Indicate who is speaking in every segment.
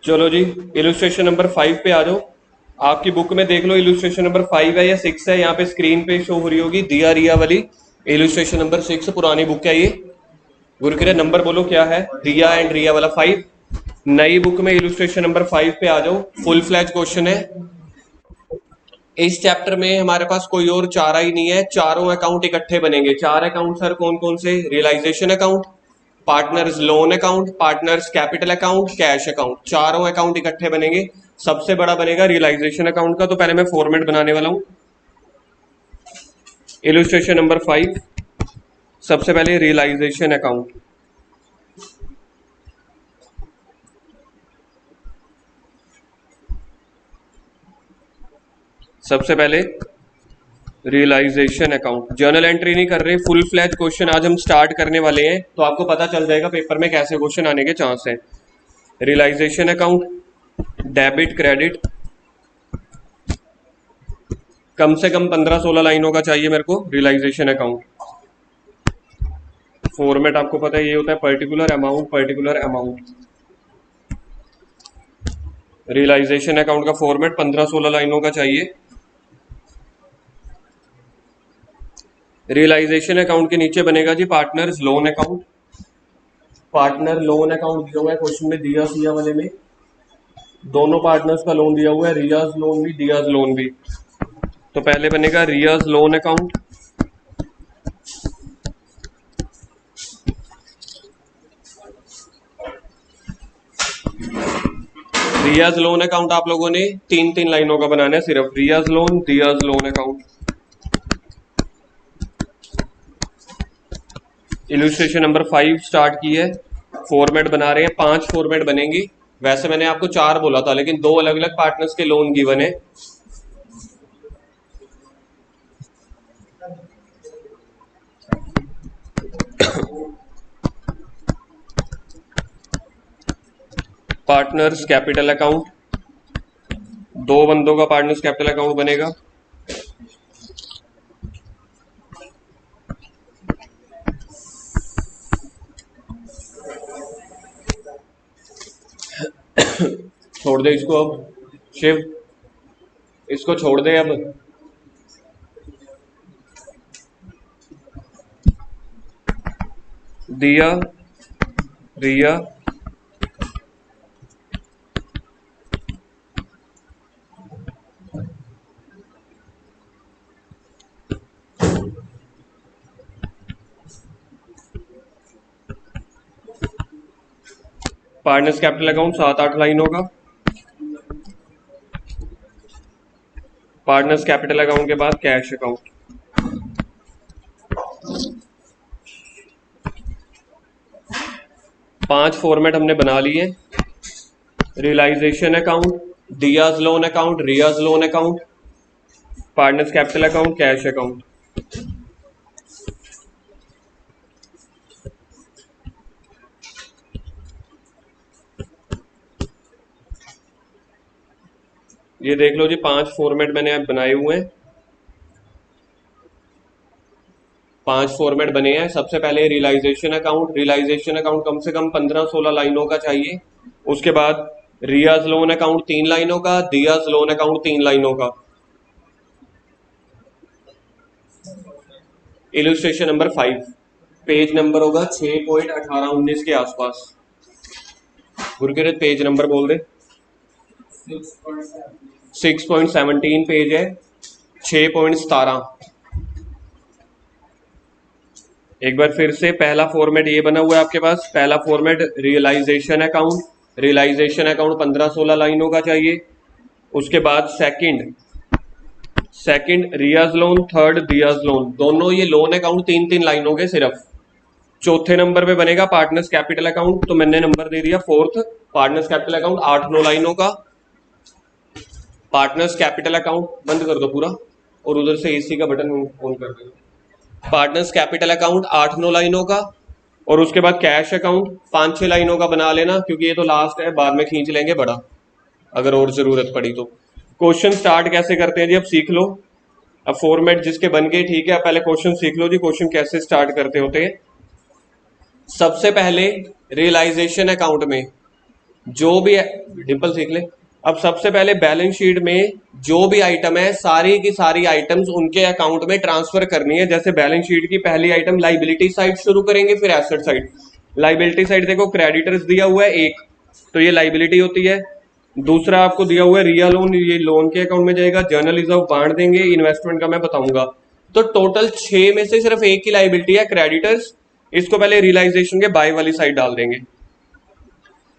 Speaker 1: चलो जी, illustration number 5 पे आ जाओ। आपकी बुक में देख लो इलस्ट्रेशन नंबर 5 है या 6 है। यहाँ पे स्क्रीन पे शो हो रही होगी दिया रिया वाली इलस्ट्रेशन नंबर 6, पुरानी बुक है ये। गुरुकिरत नंबर बोलो क्या है? दिया एंड रिया वाला 5। नई बुक में इलस्ट्रेशन नंबर 5 पे आ जाओ। फुल फ्लैज क्वेश्चन है। इस चैप्टर में हमारे पास कोई और चारा ही नहीं है, चारों अकाउंट इकट्ठे बनेंगे। चार अकाउंट सर कौन कौन से? Realisation account, partners loan account, partners capital account, cash account, चारों अकाउंट इकट्ठे बनेंगे। सबसे बड़ा बनेगा रियलाइजेशन अकाउंट का। तो पहले मैं फॉर्मेट बनाने वाला हूं। इलस्ट्रेशन नंबर 5, सबसे पहले रियलाइजेशन अकाउंट। सबसे पहले रियलाइजेशन अकाउंट। जर्नल एंट्री नहीं कर रहे, फुल फ्लैज क्वेश्चन आज हम स्टार्ट करने वाले हैं, तो आपको पता चल जाएगा पेपर में कैसे क्वेश्चन आने के चांस है। रियलाइजेशन अकाउंट, डेबिट क्रेडिट, कम से कम 15-16 लाइनों का चाहिए मेरे को रियलाइजेशन अकाउंट। फॉर्मेट आपको पता है ये होता है particular amount, particular amount. Realisation account का फॉर्मेट 15-16 लाइनों का चाहिए। रियलाइजेशन अकाउंट के नीचे बनेगा जी partners loan account. Partner loan account दिया हुआ है क्वेश्चन में, दिया सिया वाले में दोनों पार्टनर्स का लोन दिया हुआ है, रियाज लोन भी दियाज लोन भी। तो पहले बनेगा Riyaz loan account. Riyaz loan account आप लोगों ने 3-3 लाइनों का बनाना है सिर्फ। Riyaz loan, Dias loan account. Illustration number 5 start की है। फॉर्मेट बना रहे हैं, 5 फॉर्मेट बनेंगी। वैसे मैंने आपको 4 बोला था, लेकिन 2 अलग अलग पार्टनर्स के लोन गिवन है। पार्टनर्स कैपिटल अकाउंट, 2 बंदों का पार्टनर्स कैपिटल अकाउंट बनेगा। छोड़ दे इसको अब शिव, इसको छोड़ दे अब। दिया रिया पार्टनर्स कैपिटल अकाउंट 7-8 लाइनों का। पार्टनर्स कैपिटल अकाउंट के बाद कैश अकाउंट। पांच फॉर्मेट हमने बना लिए। Realisation account, Dias loan account, Riyaz loan account, partners capital account, cash account. ये देख लो जी, 5 फॉर्मेट मैंने अब बनाए हुए हैं। 5 फॉर्मेट बने हैं। सबसे पहले रियलाइजेशन अकाउंट। रियलाइजेशन अकाउंट कम से कम 15-16 लाइनों का चाहिए। उसके बाद रियाज लोन अकाउंट 3 लाइनों का, दियाज लोन अकाउंट 3 लाइनों का। इलस्ट्रेशन नंबर 5, पेज नंबर होगा 6.18-19 के आसपास। गुरकिरत पेज नंबर बोल दे। 6.17 पेज है, 6.17। एक बार फिर से, पहला फॉर्मेट ये बना हुआ है आपके पास। पहला format realisation account. Realisation account 15-16 लाइनों का चाहिए। उसके बाद सेकंड रियाज लोन, थर्ड दियाज लोन। दोनों ये लोन अकाउंट 3-3 लाइनों के सिर्फ। चौथे नंबर पे बनेगा पार्टनर्स कैपिटल अकाउंट, तो मैंने नंबर दे दिया 4th। पार्टनर्स कैपिटल अकाउंट 8-9 लाइनों का। पार्टनर्स कैपिटल अकाउंट बंद कर दो पूरा, और उधर से एसी का बटन ऑन कर दो। पार्टनर्स कैपिटल अकाउंट 8-9 लाइनों का। और उसके बाद कैश अकाउंट 5-6 लाइनों का बना लेना, क्योंकि ये तो लास्ट है, बाद में खींच लेंगे बड़ा अगर और जरूरत पड़ी तो। क्वेश्चन स्टार्ट कैसे करते हैं जी, अब सीख लो। अब फॉर्मेट जिसके बन गए ठीक है, पहले क्वेश्चन सीख लो जी, क्वेश्चन कैसे स्टार्ट करते होते हैं। सबसे पहले रियलाइजेशन अकाउंट में जो भी डिंपल सीख ले। अब सबसे पहले बैलेंस शीट में जो भी आइटम है सारी की सारी आइटम्स उनके अकाउंट में ट्रांसफर करनी है। जैसे बैलेंस शीट की पहली आइटम लाइबिलिटी साइड शुरू करेंगे, फिर एसेट साइड। लाइबिलिटी साइड देखो क्रेडिटर्स दिया हुआ है एक, तो ये लाइबिलिटी होती है। दूसरा आपको दिया हुआ है रिया लोन, ये लोन के अकाउंट में जाएगा। जर्नल रिजर्व बांट देंगे, इन्वेस्टमेंट का मैं बताऊंगा। तो टोटल 6 में से सिर्फ एक की लाइबिलिटी है क्रेडिटर्स, इसको पहले रियलाइजेशन के बाय वाली साइड डाल देंगे।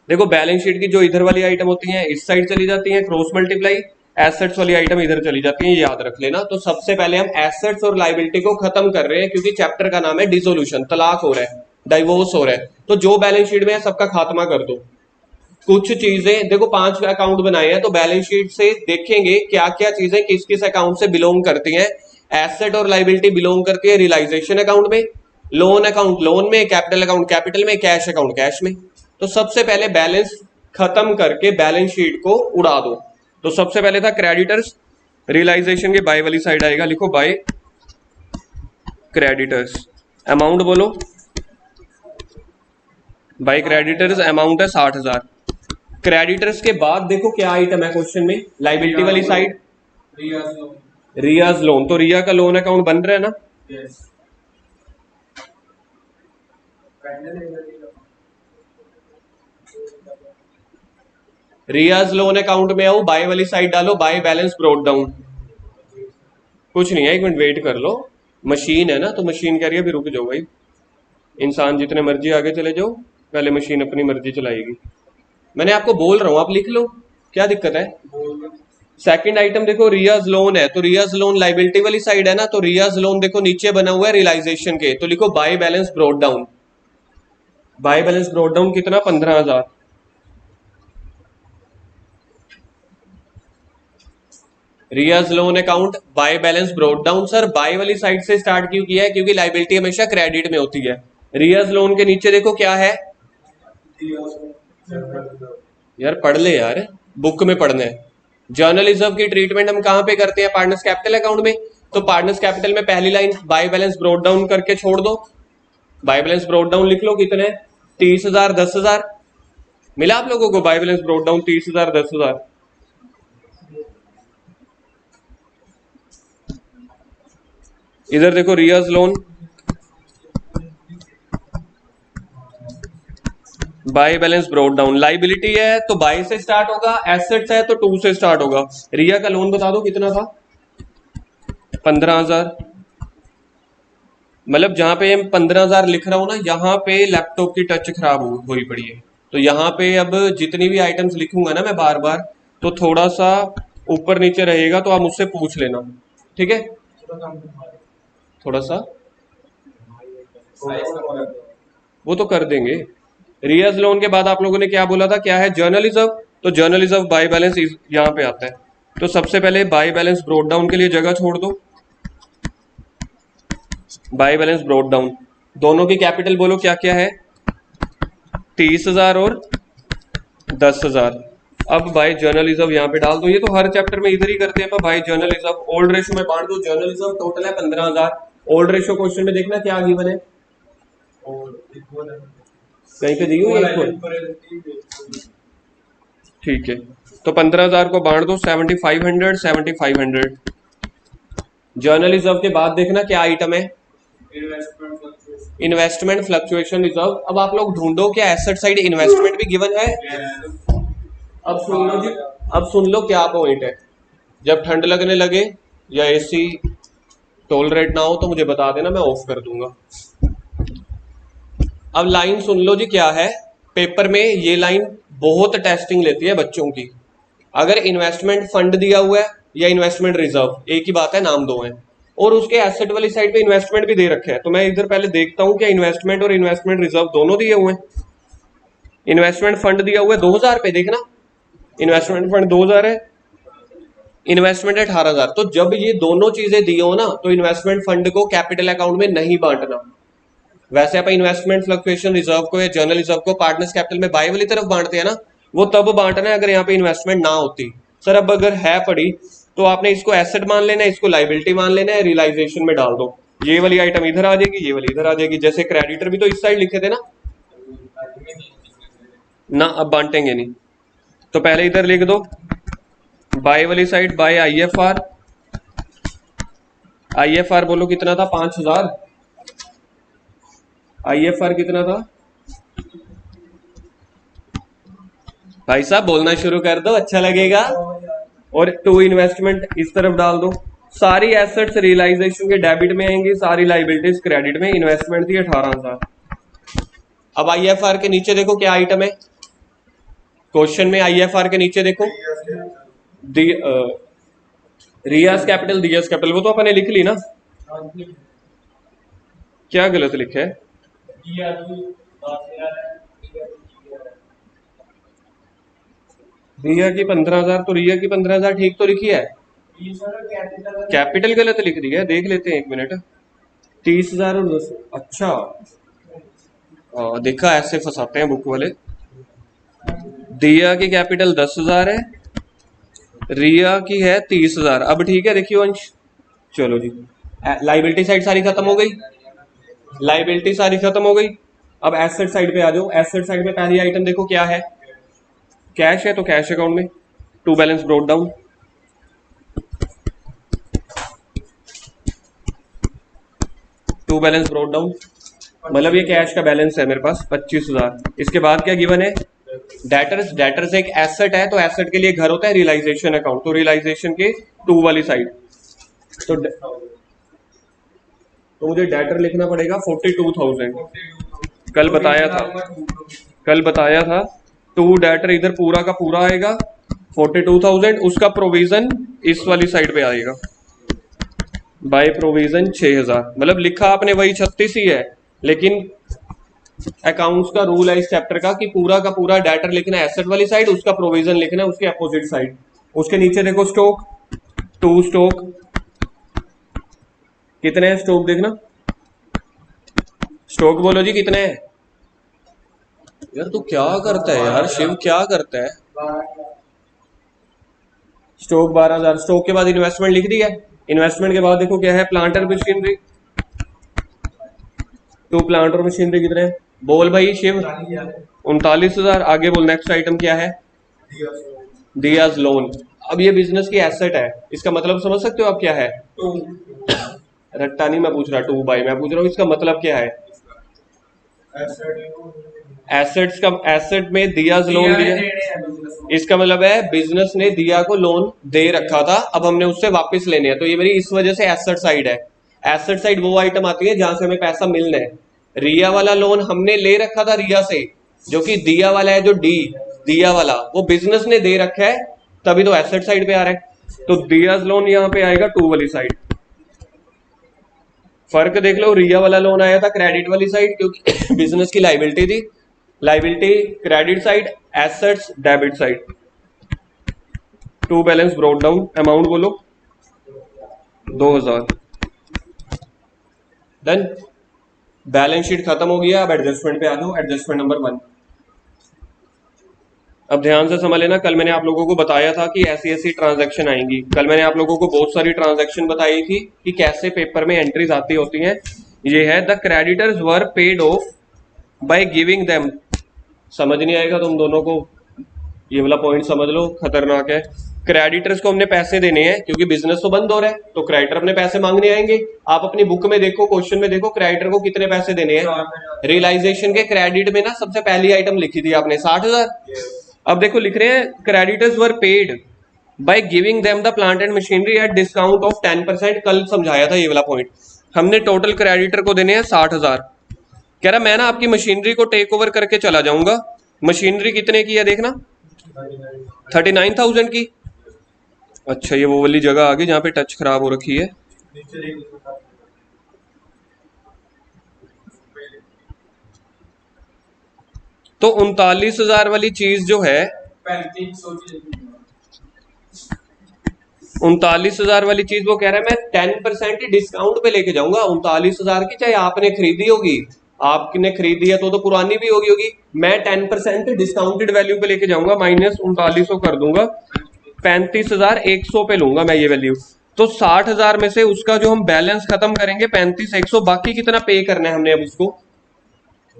Speaker 1: देखो बैलेंस शीट की जो इधर वाली आइटम होती हैं इस साइड चली जाती हैं, क्रॉस मल्टीप्लाई। एसेट्स वाली आइटम इधर चली जाती हैं, याद रख लेना। तो सबसे पहले हम एसेट्स और लाइबिलिटी को खत्म कर रहे हैं, क्योंकि चैप्टर का नाम है डिसोल्यूशन, तलाक हो रहा है, डाइवोर्स हो रहा है। तो जो बैलेंस शीट में है सबका खात्मा कर दो। कुछ चीजें देखो 5 अकाउंट बनाए हैं, तो बैलेंस शीट से देखेंगे क्या क्या चीजें किस किस अकाउंट से बिलोंग करती हैं। एसेट और लाइबिलिटी बिलोंग करती है रियलाइजेशन अकाउंट में, लोन अकाउंट लोन में, कैपिटल अकाउंट कैपिटल में, कैश अकाउंट कैश में। तो सबसे पहले बैलेंस खत्म करके बैलेंस शीट को उड़ा दो। तो सबसे पहले था क्रेडिटर्स, रियलाइजेशन के बाय वाली साइड आएगा, लिखो बाय क्रेडिटर्स। अमाउंट बोलो, बाय क्रेडिटर्स अमाउंट है 60,000। क्रेडिटर्स के बाद देखो क्या आइटम है क्वेश्चन में, लाइबिलिटी वाली साइड रियाज लोन। तो रिया का लोन अकाउंट बन रहा है ना, रियाज लोन अकाउंट में आओ, बाय वाली साइड डालो, बाय बैलेंस ब्रॉट डाउन। कुछ नहीं है, एक मिनट वेट कर लो, मशीन है ना, तो मशीन कह रही है भी रुक जाओ भाई, इंसान जितने मर्जी आगे चले जाओ, पहले मशीन अपनी मर्जी चलाएगी। मैंने आपको बोल रहा हूं, आप लिख लो, क्या दिक्कत है। सेकंड आइटम देखो रियाज लोन है, तो रियाज लोन लाइबिलिटी वाली साइड है ना, तो रियाज लोन देखो नीचे बना हुआ है रियलाइजेशन के, तो लिखो by balance brought down. By balance brought down कितना, 15,000। Riyaz loan account by balance brought down. Sir by वाली साइड से स्टार्ट क्यों किया है, क्योंकि लाइबिलिटी हमेशा क्रेडिट में होती है। रियाज लोन के नीचे देखो क्या है, यार पढ़ ले यार, बुक में पढ़ना है। जर्नल रिजर्व की ट्रीटमेंट हम कहां पे करते हैं, पार्टनर्स कैपिटल अकाउंट में। तो पार्टनर्स कैपिटल में पहली line by balance brought down करके छोड़ दो, बाय बैलेंस ब्रॉट डाउन लिख लो, कितने 30,000 10,000 मिला आप लोगों को। By balance brought down 30,000 10,000। इधर देखो Riyaz loan by balance brought down, liability है तो बाय से स्टार्ट होगा, एसेट्स है तो 2 से स्टार्ट होगा। रिया का लोन बता दो कितना था, 15,000। मतलब जहां पे हम 15,000 लिख रहा हूं ना, यहाँ पे लैपटॉप की टच खराब हुई पड़ी है, तो यहाँ पे अब जितनी भी आइटम्स लिखूंगा ना मैं बार बार, तो थोड़ा सा ऊपर नीचे रहेगा, तो आप मुझसे पूछ लेना, ठीक है। थोड़ा सा वो तो कर देंगे। रियाज लोन के बाद आप लोगों ने क्या बोला था, क्या है जर्नल रिजर्व, तो जर्नल रिजर्व बाय बैलेंस यहाँ पे आता है। तो सबसे पहले बाय बैलेंस ब्रॉट डाउन के लिए जगह छोड़ दो, बाय बैलेंस ब्रॉट डाउन। दोनों की कैपिटल बोलो क्या क्या है, 30,000 और 10,000। अब बाय जर्नल रिजर्व यहाँ पे डाल दो, ये तो हर चैप्टर में इधर ही करते हैं। By general reserve old ratio में बांट दो, जर्नल रिजर्व टोटल है 15,000। ओल्ड रेशो क्वेश्चन में देखना क्या गिवन है, कहीं पे दी हुई, ठीक है। तो 15,000 को बांट दो, 7,500 7,500। जर्नल रिजर्व के बाद देखना क्या आइटम है, इन्वेस्टमेंट फ्लक्चुएशन रिजर्व। अब आप लोग ढूंढो क्या एसेट साइड इन्वेस्टमेंट भी गिवन है। अब सुन लो जी, अब सुन लो क्या पॉइंट है। जब ठंड लगने लगे या एसी टॉलरेट ना हो तो मुझे बता देना, मैं ऑफ कर दूंगा। अब लाइन सुन लो जी क्या है, पेपर में ये लाइन बहुत टेस्टिंग लेती है बच्चों की। अगर इन्वेस्टमेंट फंड दिया हुआ है या इन्वेस्टमेंट रिजर्व, एक ही बात है, नाम दो है, और उसके एसेट वाली साइड पे इन्वेस्टमेंट भी दे रखे हैं, तो मैं इधर पहले देखता हूं क्या इन्वेस्टमेंट और इन्वेस्टमेंट रिजर्व दोनों दिए हुए हैं। इन्वेस्टमेंट फंड दिया हुआ है 2,000 पे, देखना इन्वेस्टमेंट फंड 2,000 है, इन्वेस्टमेंट है 18,000। तो जब ये दोनों चीजें दी हो ना, तो इन्वेस्टमेंट फंड को कैपिटल अकाउंट में नहीं बांटना। वैसे आप इन्वेस्टमेंट फ्लक्चुएशन रिजर्व को या जर्नल रिजर्व को पार्टनर्स कैपिटल में बाय वाली तरफ बांटते हैं ना, वो तब बांटना है अगर यहाँ पे इन्वेस्टमेंट ना होती। सर अब अगर है पड़ी तो आपने इसको एसेट मान लेना है, इसको लाइबिलिटी मान लेना है, रियलाइजेशन में डाल दो, ये वाली आइटम इधर आ जाएगी, ये वाली इधर आ जाएगी। जैसे क्रेडिटर भी तो इस साइड लिखे थे ना, ना, अब बांटेंगे नहीं। तो पहले इधर लिख दो बाय वाली साइड बाय IFR। IFR बोलो कितना था, 5000। IFR कितना था भाई साहब, बोलना शुरू कर दो, अच्छा लगेगा। और टू इन्वेस्टमेंट इस तरफ डाल दो। सारी एसेट्स रियलाइजेशन के डेबिट में आएंगी, सारी लाइबिलिटीज क्रेडिट में। इन्वेस्टमेंट थी 18,000। अब IFR के नीचे देखो क्या आइटम है क्वेश्चन में। IFR के नीचे देखो रियाज कैपिटल, दियाज कैपिटल, वो तो अपने लिख ली ना। क्या गलत लिखा है? रिया की 15,000, तो रिया की 15,000 ठीक तो लिखी है। कैपिटल गलत लिख दी है, देख लेते हैं एक मिनट। 30,000 और 10। अच्छा, देखा, ऐसे फंसाते हैं बुक वाले। दिया की कैपिटल 10,000 है, रिया की है 30,000। अब ठीक है, देखियो अंश, चलो जी, लाइबिलिटी साइड सारी खत्म हो गई। लाइबिलिटी सारी खत्म हो गई। अब एसेट साइड पे आ जाओ। एसेट साइड में पहली आइटम देखो क्या है, कैश है, तो कैश अकाउंट में to balance brought down. To balance brought down मतलब ये कैश का बैलेंस है मेरे पास 25,000। इसके बाद क्या गिवन है, डेटर्स। डेटर्स एक एसेट है, तो एसेट के लिए घर होता है रियलाइजेशन अकाउंट, तो रियलाइजेशन के टू वाली साइड। तो मुझे डेटर लिखना पड़ेगा 42,000। कल बताया था टू डेटर इधर पूरा का पूरा आएगा 42,000। उसका प्रोविजन इस वाली साइड पे आएगा बाय प्रोविजन 6,000। मतलब लिखा आपने वही 36 ही है, लेकिन अकाउंट्स का रूल है इस चैप्टर का कि पूरा का पूरा डेटर लिखना है एसेट वाली साइड, उसका प्रोविजन लिखना है उसके अपोजिट साइड। उसके नीचे देखो स्टॉक, टू स्टॉक। कितने हैं स्टॉक देखना, स्टॉक बोलो जी कितने हैं। यार तू क्या करता है यार, शिव क्या करता है। स्टॉक 12,000। स्टॉक के बाद इन्वेस्टमेंट लिख दी है। इन्वेस्टमेंट के बाद देखो क्या है, प्लांट और मशीनरी। टू प्लांट और मशीनरी कितने हैं, बोल भाई शिव। 39,000। आगे बोल, नेक्स्ट आइटम क्या है, दियाज लोन। अब ये बिजनेस की एसेट है, इसका मतलब समझ सकते हो आप क्या है। रट्टा नहीं मैं पूछ रहा, टू बाई मैं पूछ रहा हूँ, इसका मतलब क्या है। एसेट्स का, एसेट में दियाज लोन दिया, इसका मतलब है बिजनेस ने दिया को लोन दे रखा था, अब हमने उससे वापस लेने हैं, तो ये मेरी इस वजह से एसेट साइड है। एसेट साइड वो आइटम आती है जहां से हमें पैसा मिलना है। रिया वाला लोन हमने ले रखा था रिया से, जो कि दिया वाला है, जो डी दिया वाला वो बिजनेस ने दे रखा है, तभी तो एसेट साइड पे आ रहा है। तो दियाज लोन यहाँ पे आएगा टू वाली साइड। फर्क देख लो, रिया वाला लोन आया था क्रेडिट वाली साइड क्योंकि बिजनेस की लाइबिलिटी थी। Liability credit side, assets debit side. To balance brought down, amount बोलो 2,000। डन, बैलेंस शीट खत्म हो गया। अब एडजस्टमेंट पे आ जाओ, एडजस्टमेंट नंबर 1। अब ध्यान से समझ लेना, कल मैंने आप लोगों को बताया था कि ऐसी ऐसी ट्रांजैक्शन आएंगी। कल मैंने आप लोगों को बहुत सारी ट्रांजैक्शन बताई थी कि कैसे पेपर में एंट्रीज आती होती हैं। ये है the creditors were paid of by giving them. समझ नहीं आएगा तुम दोनों को, ये वाला पॉइंट समझ लो, खतरनाक है। क्रेडिटर्स को हमने पैसे देने हैं क्योंकि बिजनेस तो बंद हो रहा है, तो क्रेडिटर अपने पैसे मांगने आएंगे। आप अपनी बुक में देखो, क्वेश्चन में देखो, क्रेडिटर को कितने पैसे देने हैं। रियलाइजेशन के क्रेडिट में ना सबसे पहली आइटम लिखी थी आपने 60,000। अब देखो लिख रहे हैं creditors were paid by giving them the plant and machinery at discount of 10%। कल समझाया था ये वाला पॉइंट। हमने टोटल क्रेडिटर को देने हैं 60,000। कह रहा मैं ना आपकी मशीनरी को टेक ओवर करके चला जाऊंगा। मशीनरी कितने की है देखना, 39,000 की। अच्छा, ये वो वाली जगह आ गई जहां पे टच खराब हो रखी है। तो 39,000 वाली चीज जो है, 39,000 वाली चीज वो कह रहा है मैं 10% डिस्काउंट पे लेके जाऊंगा। 39,000 की चाहे आपने खरीदी होगी, आपने खरीदी है तो पुरानी भी होगी। मैं 10% डिस्काउंटेड वैल्यू पे लेके जाऊंगा, माइनस 3900 कर दूंगा, 35,100 पे लूंगा मैं ये वैल्यू। तो 60,000 में से उसका जो हम बैलेंस खत्म करेंगे 35,100, बाकी कितना पे करना है हमने अब उसको,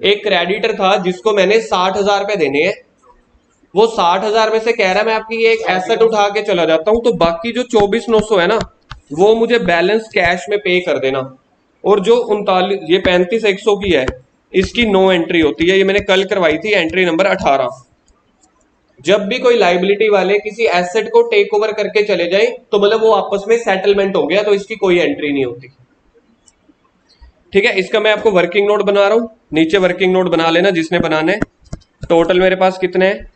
Speaker 1: एक क्रेडिटर था जिसको मैंने 60,000 रुपए देने हैं, वो 60,000 में से कह रहा है मैं आपकी एक एसेट उठा के चला जाता हूं, तो बाकी जो 24,900 है ना वो मुझे बैलेंस कैश में पे कर देना। और जो 39 ये 35,100 की है इसकी नो एंट्री होती है, ये मैंने कल करवाई थी एंट्री नंबर 18। जब भी कोई लाइबिलिटी वाले किसी एसेट को टेक ओवर करके चले जाए तो मतलब वो आपस में सेटलमेंट हो गया, तो इसकी कोई एंट्री नहीं होती। ठीक है, इसका मैं आपको वर्किंग नोट बना रहा हूं, नीचे वर्किंग नोट बना लेना जिसने बनाना है। टोटल मेरे पास कितने हैं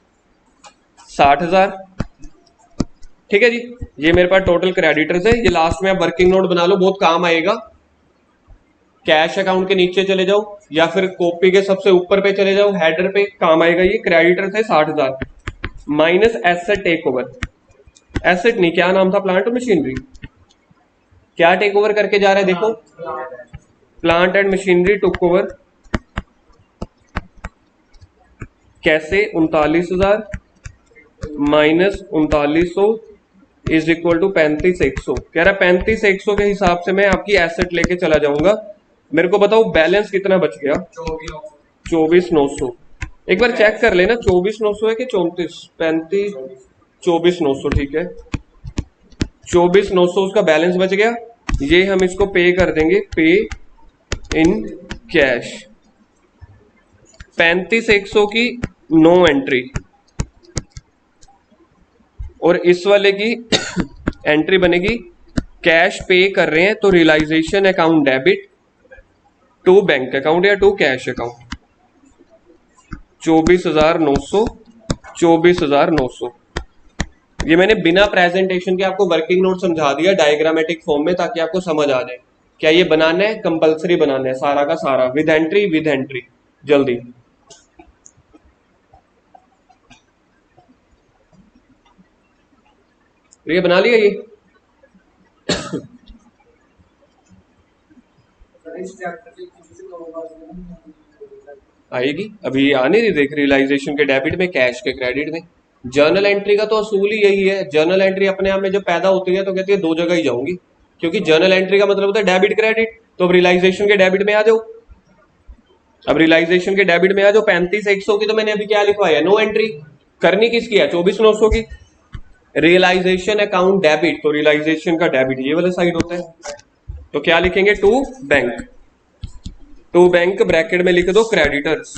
Speaker 1: 60,000। ठीक है जी, ये मेरे पास टोटल क्रेडिटर्स है। ये लास्ट में आप वर्किंग नोट बना लो, बहुत काम आएगा। कैश अकाउंट के नीचे चले जाओ या फिर कॉपी के सबसे ऊपर पे चले जाओ, हेडर पे काम आएगा। ये क्रेडिटर्स है 60,000 minus asset take over. Asset नहीं, क्या नाम था, प्लांट और मशीनरी। क्या टेक ओवर करके जा रहा है देखो, plant and machinery took over. कैसे, 39,000 माइनस 3900 इज इक्वल टू 35,100। कह रहा है 35,100 के हिसाब से मैं आपकी एसेट लेके चला जाऊंगा। मेरे को बताओ बैलेंस कितना बच गया, 24,900। एक बार चेक कर लेना 24,900 है कि 34, 35, 24,900। ठीक है, 24,900 उसका बैलेंस बच गया। ये हम इसको पे कर देंगे, पे इन कैश। 35,100 की नो एंट्री और इस वाले की एंट्री बनेगी कैश पे कर रहे हैं तो realisation account debit to bank account या टू कैश अकाउंट। 24,900, 24,900। ये मैंने बिना प्रेजेंटेशन के आपको वर्किंग नोट समझा दिया डायग्रामेटिक फॉर्म में, ताकि आपको समझ आ जाए। क्या ये बनाना है, कंपलसरी बनाना है सारा का सारा, विद एंट्री, विद एंट्री। जल्दी ये बना लिया। ये आएगी अभी, आ नहीं रही देख, रियलाइजेशन के डेबिट में, कैश के क्रेडिट में। जर्नल एंट्री का तो असूल ही यही है। जर्नल एंट्री अपने आप में जब पैदा होती है तो कहती है दो जगह ही जाऊंगी, क्योंकि जर्नल एंट्री का मतलब होता है डेबिट क्रेडिट। तो अब रियलाइजेशन के डेबिट में आ जाओ, अब रियलाइजेशन के डेबिट में आ जाओ। 35,100 की तो मैंने अभी क्या लिखवाया, नो एंट्री। करनी किसकी है, 24,900 की। रियलाइजेशन अकाउंट डेबिट, तो रियलाइजेशन का डेबिट ये वाला साइड होता है, तो क्या लिखेंगे, to bank. To bank bracket में लिख दो क्रेडिटर्स।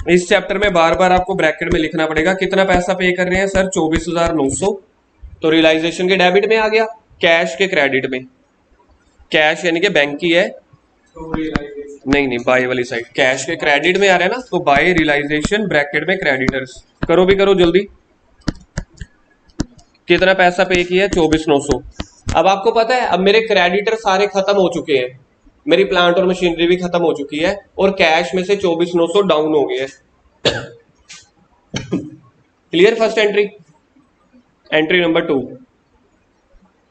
Speaker 1: इस चैप्टर में बार बार आपको ब्रैकेट में लिखना पड़ेगा कितना पैसा पे कर रहे हैं सर, 24,900। तो रियलाइजेशन के डेबिट में आ गया, कैश के क्रेडिट में। कैश यानी कि बैंक की है, नहीं नहीं बाय वाली साइड, कैश के क्रेडिट में आ रहा है ना, तो बाय रियलाइजेशन ब्रैकेट में क्रेडिटर्स। करो भी करो जल्दी, कितना पैसा पे किया है, 24,900। अब आपको पता है अब मेरे क्रेडिटर सारे खत्म हो चुके हैं, मेरी प्लांट और मशीनरी भी खत्म हो चुकी है, और कैश में से 24,900 डाउन हो गया है। Clear. First entry, entry number 2,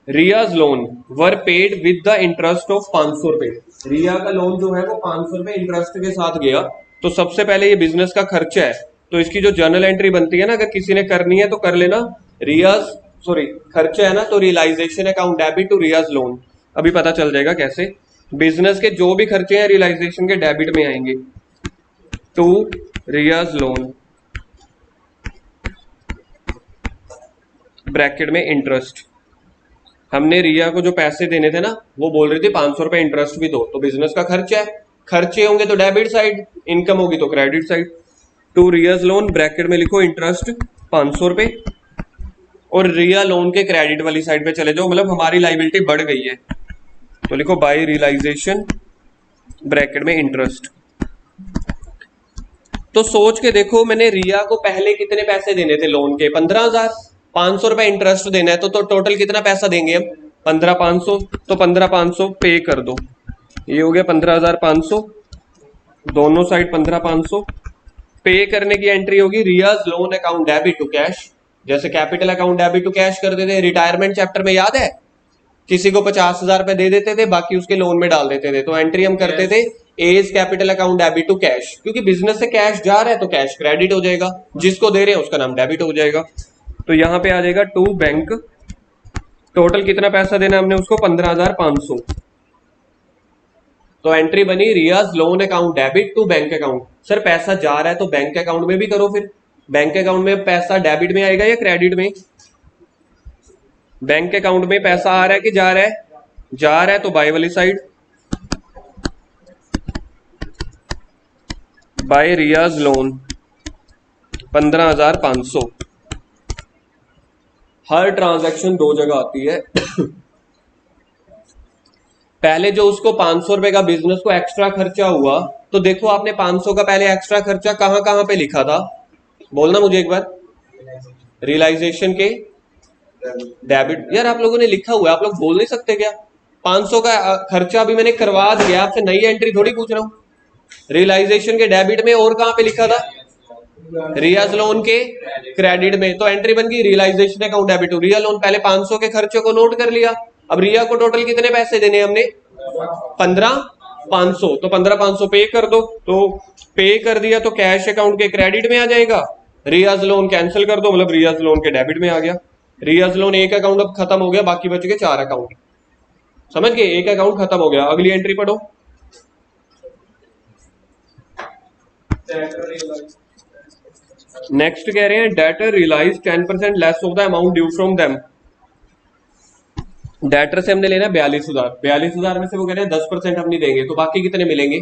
Speaker 1: रियाज loan were paid with the interest of 500 रुपए। रिया का लोन जो है वो 500 रुपए इंटरेस्ट के साथ गया। तो सबसे पहले ये बिजनेस का खर्चा है, तो इसकी जो जर्नल एंट्री बनती है ना, अगर किसी ने करनी है तो कर लेना। रियाज सॉरी खर्चा है ना, तो रियलाइजेशन अकाउंट डेबिट टू रियाज लोन। अभी पता चल जाएगा कैसे। बिजनेस के जो भी खर्चे हैं रियलाइजेशन के डेबिट में आएंगे, टू रियाज लोन ब्रैकेट में इंटरेस्ट। हमने रिया को जो पैसे देने थे ना, वो बोल रही थी 500 रुपए इंटरेस्ट भी दो, तो बिजनेस का खर्चा है, खर्चे होंगे तो डेबिट साइड, इनकम होगी तो क्रेडिट साइड। टू रियाज लोन ब्रैकेट में लिखो इंटरेस्ट 500 रुपए, और रिया लोन के क्रेडिट वाली साइड पे चले जाओ, मतलब हमारी लाइबिलिटी बढ़ गई है, तो लिखो बाय रियलाइजेशन ब्रैकेट में इंटरेस्ट। तो सोच के देखो, मैंने रिया को पहले कितने पैसे देने थे लोन के, 15,000। 500 रुपए इंटरेस्ट देना है तो टोटल कितना पैसा देंगे हम, 15,500। तो 15,500 पे कर दो, ये हो गया 15,500, दोनों साइड 15,500। पे करने की एंट्री होगी Riyaz loan account debit to cash, जैसे capital account debit to cash कर देते, रिटायरमेंट चैप्टर में याद है, किसी को 50,000 रुपए दे देते थे, बाकी उसके लोन में डाल देते थे, तो एंट्री हम करते थे as capital account debit to cash, क्योंकि बिजनेस से कैश जा रहा है तो कैश क्रेडिट हो जाएगा, जिसको दे रहे हैं उसका नाम डेबिट हो जाएगा। तो यहां पे आ जाएगा टू बैंक, टोटल कितना पैसा देना हमने उसको, 15,500। तो एंट्री बनी Riyaz loan account debit to bank account. Sir पैसा जा रहा है तो बैंक अकाउंट में भी करो, फिर बैंक अकाउंट में पैसा डेबिट में आएगा या क्रेडिट में? बैंक अकाउंट में पैसा आ रहा है कि जा रहा है? जा रहा है, तो बाय वाली साइड, बाय रियाज लोन 15,500। हर ट्रांजैक्शन दो जगह आती है। पहले जो उसको 500 रुपए का बिजनेस को एक्स्ट्रा खर्चा हुआ, तो देखो आपने 500 का पहले एक्स्ट्रा खर्चा कहां कहां पे लिखा था, बोलना मुझे एक बार। रियलाइजेशन के डेबिट, यार आप लोगों ने लिखा हुआ है, आप लोग बोल नहीं सकते क्या? 500 का खर्चा अभी मैंने करवा दिया, आपसे नई एंट्री थोड़ी पूछ रहा हूं। रियलाइजेशन के डेबिट में और कहां पे लिखा था? रियाज लोन के क्रेडिट में। तो एंट्री बन गई रियलाइजेशन अकाउंट डेबिट टू रिया लोन। पहले 500 के खर्चे को नोट कर लिया। अब रिया को टोटल कितने पैसे देने हमने? 15,500। तो 15,500 पे कर दो। तो पे कर दिया तो कैश अकाउंट के क्रेडिट में आ जाएगा। रियाज लोन कैंसिल कर दो, मतलब रियाज लोन के डेबिट में आ गया। रियाज लोन एक अकाउंट अब खत्म हो गया, बाकी बच गए 4 अकाउंट। समझ गए? एक अकाउंट खत्म हो गया। अगली एंट्री पढ़ो। नेक्स्ट कह रहे हैं debtor realise 10% less of the amount due from them. Debtor से हमने लेना 42,000। 42,000 में से वो कह रहे हैं 10% हम नहीं देंगे, तो बाकी कितने मिलेंगे?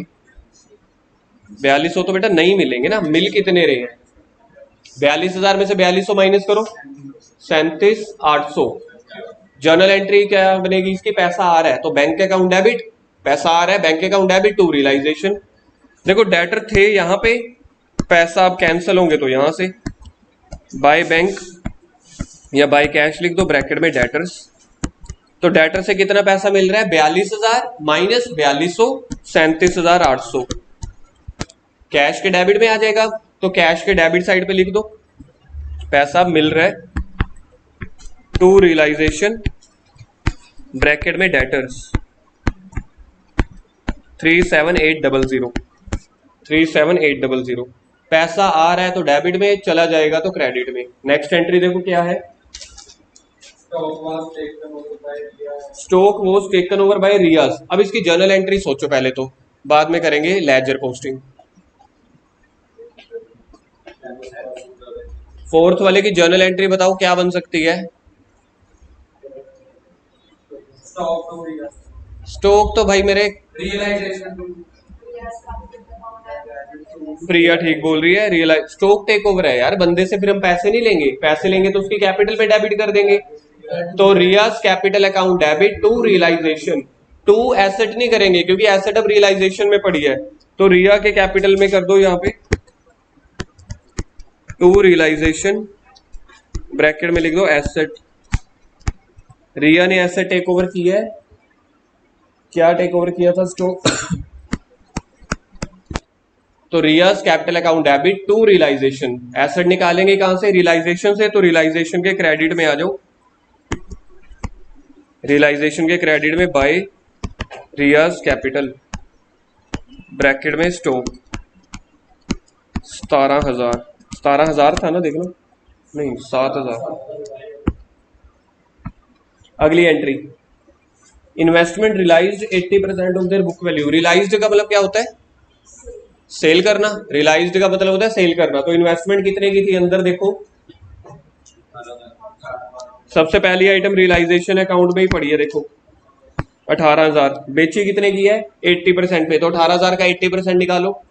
Speaker 1: 4200 तो बेटा नहीं मिलेंगे ना, मिल कितने रहे हैं? 42,000 में से 4200 माइनस करो, 37,800। जर्नल एंट्री क्या बनेगी इसकी? पैसा आ रहा है तो बैंक अकाउंट डेबिट, पैसा आ रहा है bank account debit to realisation. देखो डेटर थे यहां पे, पैसा अब कैंसिल होंगे तो यहां से बाय बैंक या बाय कैश लिख दो ब्रैकेट में डेटर्स। तो डेटर से कितना पैसा मिल रहा है? 42,000 माइनस 4200, 37,800। कैश के डेबिट में आ जाएगा, तो कैश के डेबिट साइड पे लिख दो पैसा मिल रहा है टू रियलाइजेशन ब्रैकेट में डेटर्स 37,800। 37,800 पैसा आ रहा है तो डेबिट में, चला जाएगा तो क्रेडिट में। नेक्स्ट एंट्री देखो क्या है। Stock was taken over by Riyaz. अब इसकी जर्नल एंट्री सोचो पहले, तो बाद में करेंगे लेजर पोस्टिंग। फोर्थ वाले की जर्नल एंट्री बताओ क्या बन सकती है? स्टॉक तो भाई मेरे प्रिया ठीक बोल रही है, रियलाइज स्टॉक टेक ओवर है यार, बंदे से फिर हम पैसे नहीं लेंगे, पैसे लेंगे तो उसकी कैपिटल पे डेबिट कर देंगे। तो Riyaz capital account debit to realisation. To asset नहीं करेंगे क्योंकि एसेट अब रियलाइजेशन में पड़ी है, तो रिया के कैपिटल में कर दो यहां पे टू रियलाइजेशन ब्रैकेट में लिख दो एसेट। रिया ने एसेट टेक ओवर किया है, क्या टेक ओवर किया था? स्टॉक। तो Riyaz capital account debit to realisation. Asset निकालेंगे कहां से? रियलाइजेशन से, तो रियलाइजेशन के क्रेडिट में आ जाओ। रियलाइजेशन के क्रेडिट में बाय रियाज कैपिटल ब्रैकेट में स्टॉक 17,000। 17,000 था ना, देख लो, नहीं 7,000। अगली entry investment realised 80% of their book value. Realised का मतलब क्या होता है? सेल करना। रियलाइज्ड का मतलब होता है सेल करना। तो इन्वेस्टमेंट कितने की थी अंदर देखो, सबसे पहली आइटम रियलाइजेशन अकाउंट में ही पड़ी है, देखो 18,000। बेची कितने की है? 80% पे, तो 18,000 का 80% निकालो,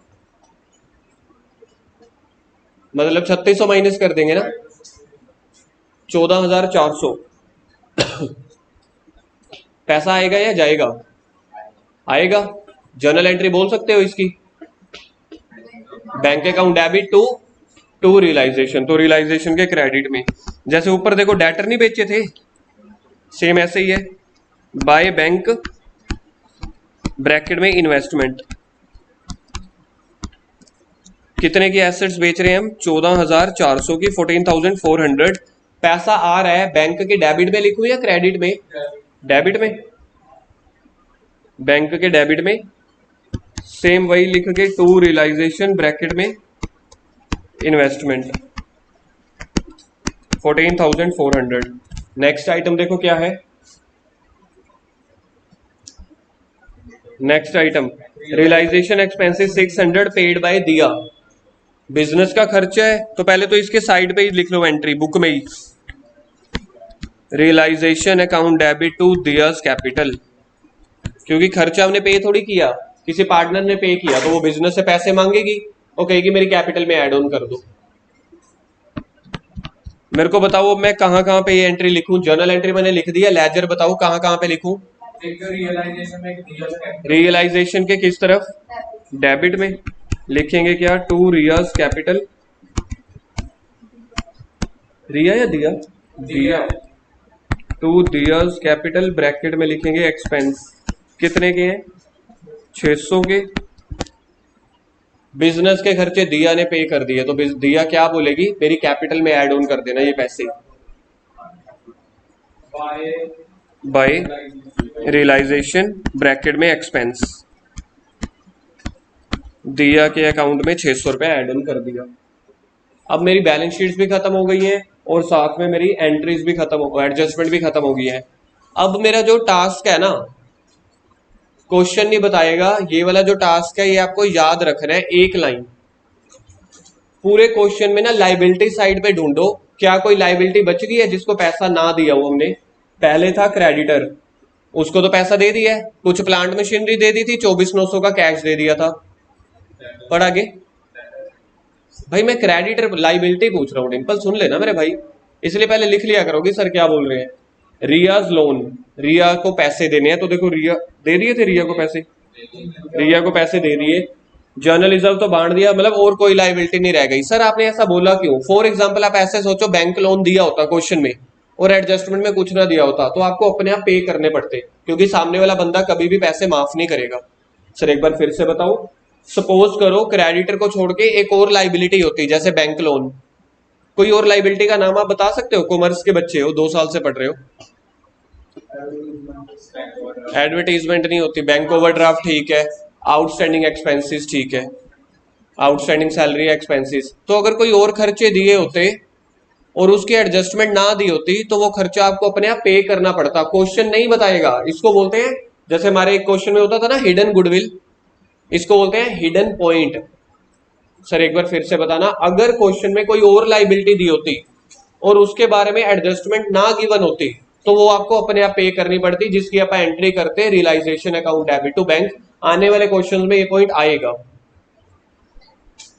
Speaker 1: मतलब 3600 माइनस कर देंगे ना, 14,400। पैसा आएगा या जाएगा? आएगा। जर्नल एंट्री बोल सकते हो इसकी, bank account debit to realisation. तो रियलाइजेशन के क्रेडिट में, जैसे ऊपर देखो डेटर नहीं बेचे थे, सेम ऐसे ही है, बाय बैंक ब्रैकेट में इन्वेस्टमेंट। कितने की एसेट्स बेच रहे हैं हम? 14,400 की, 14,400। पैसा आ रहा है बैंक के डेबिट में लिखूं या क्रेडिट में? डेबिट में। बैंक के डेबिट में सेम वही लिख के टू रियलाइजेशन ब्रैकेट में इन्वेस्टमेंट 14,400। नेक्स्ट आइटम देखो क्या है। Next item, realisation expenses 600 paid by दिया। बिजनेस का खर्चा है तो पहले तो इसके साइड पे ही लिख लो एंट्री बुक में ही, realisation account debit to Dias capital, क्योंकि खर्चा हमने पे थोड़ी किया, किसी पार्टनर ने पे किया, तो वो बिजनेस से पैसे मांगेगी, वो कहेगी मेरी कैपिटल में ऐड ऑन कर दो। मेरे को बताओ मैं कहां कहां पे ये एंट्री लिखूं? जर्नल एंट्री मैंने लिख दिया, लेजर बताओ कहां कहां पे लिखूं? रियलाइजेशन के किस तरफ? डेबिट में लिखेंगे क्या? टू रियाज कैपिटल, रिया या दिया? दिया। टू दियाज कैपिटल ब्रैकेट में लिखेंगे एक्सपेंस, कितने के हैं? 600 के। बिजनेस के खर्चे दिया ने पे कर दिए, तो दिया क्या बोलेगी? मेरी कैपिटल में ऐड ऑन कर देना ये पैसे बाय रियलाइजेशन ब्रैकेट में एक्सपेंस। दिया के अकाउंट में 600 रुपए ऐड ऑन कर दिया। अब मेरी बैलेंस शीट्स भी खत्म हो गई हैं और साथ में मेरी एंट्रीज भी खत्म हो, एडजस्टमेंट भी खत्म हो गई है। अब मेरा जो टास्क है ना, क्वेश्चन नहीं बताएगा, ये वाला जो टास्क है ये आपको याद रखना है। एक लाइन पूरे क्वेश्चन में ना लाइबिलिटी साइड पे ढूंढो, क्या कोई लाइबिलिटी बच गई है जिसको पैसा ना दिया हो हमने? पहले था क्रेडिटर, उसको तो पैसा दे दिया है, कुछ प्लांट मशीनरी दे दी थी, 24,900 का कैश दे दिया था। पढ़ आगे भाई, मैं क्रेडिटर लाइबिलिटी पूछ रहा हूँ, डिंपल सुन लेना मेरे भाई, इसलिए पहले लिख लिया करोगे सर क्या बोल रहे हैं। रियाज लोन, रिया को पैसे देने हैं, तो देखो रिया दे दिए थे, रिया को पैसे, रिया को पैसे दे दिए। जर्नल रिजर्व तो बांट दिया, मतलब और कोई लाइबिलिटी नहीं रह गई। सर आपने ऐसा बोला क्यों? फॉर एग्जाम्पल आप ऐसे सोचो, बैंक लोन दिया होता क्वेश्चन में और एडजस्टमेंट में कुछ ना दिया होता, तो आपको अपने आप पे करने पड़ते, क्योंकि सामने वाला बंदा कभी भी पैसे माफ नहीं करेगा। सर एक बार फिर से बताओ, सपोज करो क्रेडिटर को छोड़ के एक और लाइबिलिटी होती, जैसे बैंक लोन, कोई और लाइबिलिटी का नाम आप बता सकते हो? कॉमर्स के बच्चे हो, 2 साल से पढ़ रहे हो। एडवर्टीजमेंट नहीं होती, बैंक ओवरड्राफ्ट ठीक है, आउटस्टैंडिंग एक्सपेंसेस ठीक है, आउटस्टैंडिंग सैलरी एक्सपेंसेस। तो अगर कोई और खर्चे दिए होते और उसकी एडजस्टमेंट ना दी होती तो वो खर्चा आपको अपने आप पे करना पड़ता, क्वेश्चन नहीं बताएगा। इसको बोलते हैं, जैसे हमारे एक क्वेश्चन में होता था ना हिडन गुडविल, इसको बोलते हैं हिडन पॉइंट। सर एक बार फिर से बताना, अगर क्वेश्चन में कोई और लाइबिलिटी दी होती और उसके बारे में एडजस्टमेंट ना गिवन होती तो वो आपको अपने आप पे करनी पड़ती, जिसकी आप एंट्री करते हैं realisation account debit to bank. आने वाले क्वेश्चन में ये पॉइंट आएगा।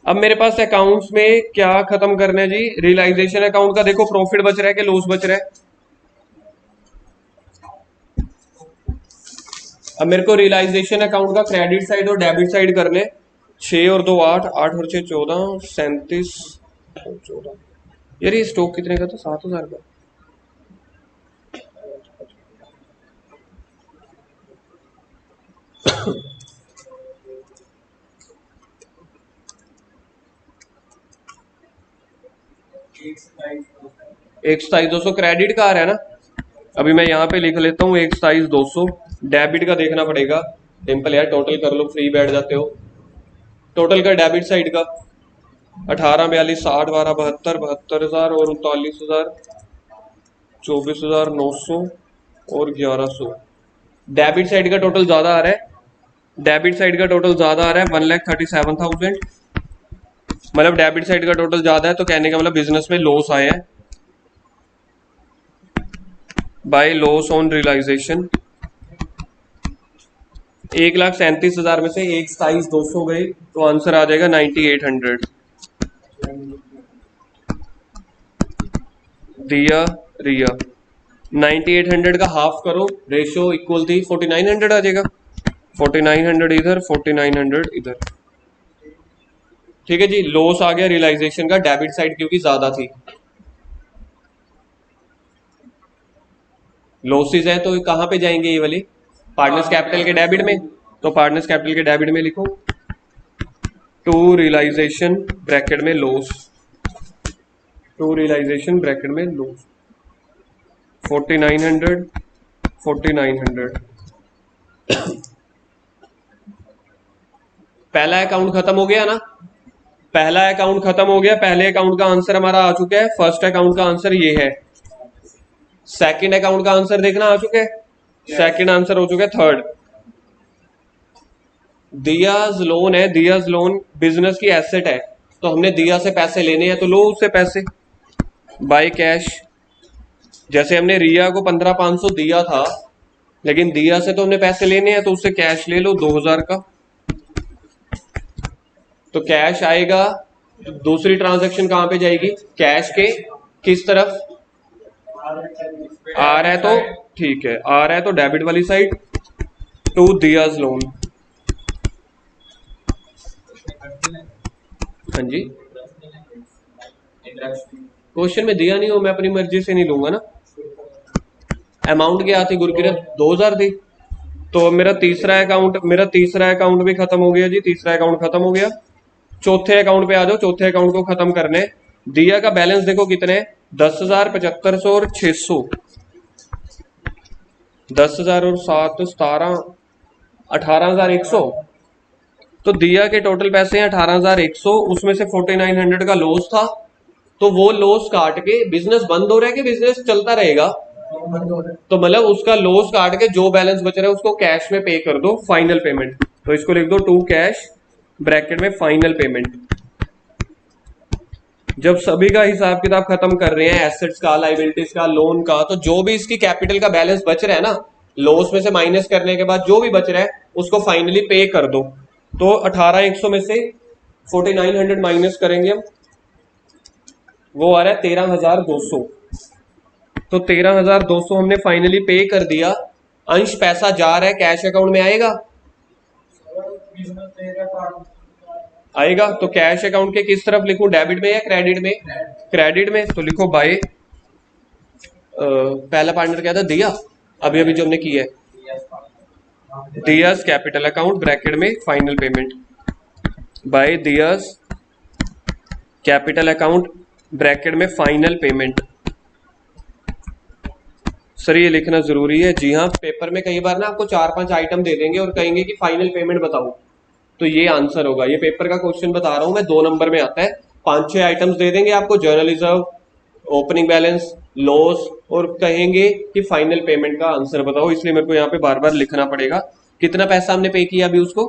Speaker 1: अब मेरे पास अकाउंट्स में क्या खत्म करना है जी? रियलाइजेशन अकाउंट का देखो प्रॉफिट बच रहा है कि लॉस बच रहा है? अब मेरे को रियलाइजेशन अकाउंट का क्रेडिट साइड और डेबिट साइड करने, 6 और 2 8, 8 और 6 14, 37 14। यार ये स्टॉक कितने का था? 7,000 का। एक 27,200 क्रेडिट का आ रहा है ना, अभी मैं यहाँ पे लिख लेता हूँ 27,200। डेबिट का देखना पड़ेगा, सिंपल यार, टोटल कर लो, फ्री बैठ जाते हो। टोटल का डेबिट साइड का 18 42 60 12 72 72,000 और 39,000, 24,900 और 1100। डेबिट साइड का टोटल ज्यादा आ रहा है, डेबिट साइड का टोटल ज्यादा आ रहा है 1,37,000। मतलब डेबिट साइड का टोटल ज्यादा है, तो कहने का मतलब बिजनेस में लॉस आया है बाय लॉस ऑन रियलाइजेशन। 1,37,000 में से 27,200 गए तो आंसर आ जाएगा 9,800। दिया रिया 9,800 का हाफ करो, रेशियो इक्वल थी 4,900 आ जाएगा। 4,900 इधर, 4,900 इधर। ठीक है जी, लॉस आ गया रियलाइजेशन का डेबिट साइड क्योंकि ज्यादा थी। लॉसेस है तो कहां पे जाएंगे ये वाले? पार्टनर्स कैपिटल के डेबिट में, तो पार्टनर्स कैपिटल के डेबिट में लिखो टू रियलाइजेशन ब्रैकेट में लॉस, टू रियलाइजेशन ब्रैकेट में लॉस 4,900 4,900। पहला अकाउंट खत्म हो गया ना, पहला अकाउंट खत्म हो गया, पहले अकाउंट का आंसर हमारा आ चुका है, फर्स्ट अकाउंट का आंसर ये है। सेकंड अकाउंट का आंसर देखना आ चुका है, सेकंड आंसर हो चुका है थर्ड। दियाज लोन है, दियाज लोन बिजनेस की एसेट है, तो हमने दिया से पैसे लेने हैं तो लो उससे पैसे बाय कैश। जैसे हमने रिया को 15,500 दिया था, लेकिन दिया से तो हमने पैसे लेने हैं तो उससे कैश ले लो 2,000 का। तो कैश आएगा, दूसरी ट्रांजैक्शन कहां पे जाएगी, कैश के किस तरफ, आ रहा है तो ठीक है, आ रहा है तो डेबिट वाली साइड टू दियाज लोन। हाँ जी, क्वेश्चन में दिया नहीं हो, मैं अपनी मर्जी से नहीं लूंगा ना। अमाउंट क्या थी गुरकिरत, 2,000 थी। तो मेरा तीसरा अकाउंट भी खत्म हो गया जी, तीसरा अकाउंट खत्म हो गया। चौथे अकाउंट पे आ जाओ, चौथे अकाउंट को खत्म करने। दिया का बैलेंस देखो कितने, 10,000, 7,500 और 600। 10,000 और 7, 17, 18,100। तो दिया के टोटल पैसे हैं 18,100, उसमें से 4,900 का लॉस था। तो वो लॉस काट के, बिजनेस बंद हो रहा है कि बिजनेस चलता रहेगा, तो मतलब उसका लॉस काट के जो बैलेंस बच रहा है उसको कैश में पे कर दो, फाइनल पेमेंट। तो इसको लिख दो टू कैश ब्रैकेट में फाइनल पेमेंट। जब सभी का हिसाब किताब खत्म कर रहे हैं, एसेट्स का, लाइबिलिटीज का, लोन का, तो जो भी इसकी कैपिटल का बैलेंस बच रहा है ना, लॉस में से माइनस करने के बाद जो भी बच रहा है उसको फाइनली पे कर दो। तो 18,100 में से 4,900 माइनस करेंगे हम, वो आ रहा है 13,200। तो 13,200 हमने फाइनली पे कर दिया। अंश पैसा जा रहा है, कैश अकाउंट में आएगा, आएगा। तो कैश अकाउंट के किस तरफ लिखूं, डेबिट में या क्रेडिट में, क्रेडिट में। तो लिखो बाय, पहला पार्टनर क्या था, दिया, अभी अभी जो हमने किया है, दियास कैपिटल अकाउंट ब्रैकेट में फाइनल पेमेंट, बाय दियास कैपिटल अकाउंट ब्रैकेट में फाइनल पेमेंट। सर ये लिखना जरूरी है, जी हाँ। पेपर में कई बार ना आपको 4-5 आइटम दे देंगे और कहेंगे कि फाइनल पेमेंट बताओ, तो ये आंसर होगा। ये पेपर का क्वेश्चन बता रहा हूं मैं, 2 नंबर में आता है। 5-6 आइटम्स दे देंगे आपको, journal reserve, opening balance, loss, और कहेंगे कि फाइनल पेमेंट का आंसर बताओ। इसलिए मेरे को यहाँ पे बार बार लिखना पड़ेगा। कितना पैसा हमने पे किया अभी उसको,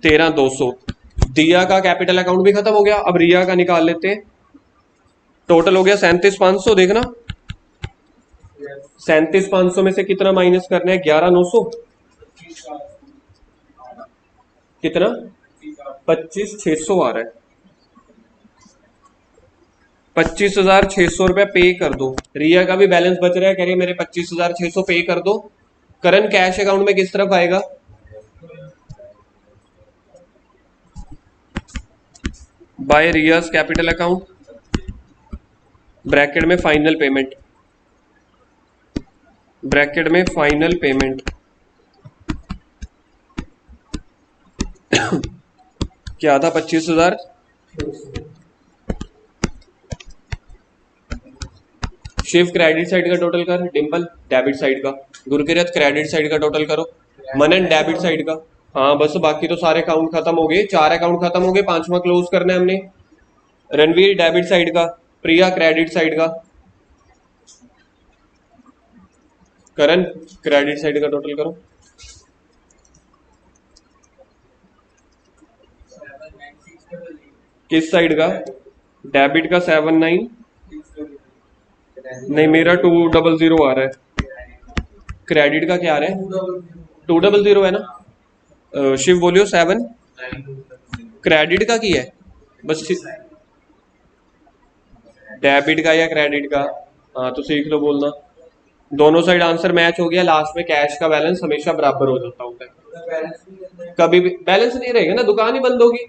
Speaker 1: 13,200। दिया का कैपिटल अकाउंट भी खत्म हो गया, अब रिया का निकाल लेते हैं। टोटल हो गया 37,500, देखना 37,500 में से कितना माइनस करना है, 11,900, कितना, 25,600 आ रहा है। 25,600 रुपया पे कर दो। रिया का भी बैलेंस बच रहा है, कह रही है मेरे 25,600 पे कर दो। करंट कैश अकाउंट में किस तरफ आएगा, बाय रियाज कैपिटल अकाउंट ब्रैकेट में फाइनल पेमेंट, ब्रैकेट में फाइनल पेमेंट क्या था, 25,000। शिव क्रेडिट साइड का टोटल कर, डिंपल डेबिट साइड का, गुरकिरत क्रेडिट साइड का टोटल करो, मनन डेबिट साइड का। हाँ बस, बाकी तो सारे अकाउंट खत्म हो गए, 4 अकाउंट खत्म हो गए, 5वां क्लोज करना है हमने। रणवीर डेबिट साइड का, प्रिया क्रेडिट साइड का, करण क्रेडिट साइड का टोटल करो। किस साइड का, डेबिट का 7,9, नहीं मेरा 2,000 आ रहा है। क्रेडिट का क्या आ रहा है, 2,000 है ना। शिव बोलियो 7, क्रेडिट का की है बस, डेबिट का या क्रेडिट का, हाँ तो सीख लो बोलना। दोनों साइड आंसर मैच हो गया, लास्ट में कैश का बैलेंस हमेशा बराबर हो जाता होता है। कभी भी बैलेंस नहीं रहेगा ना, दुकान ही बंद होगी।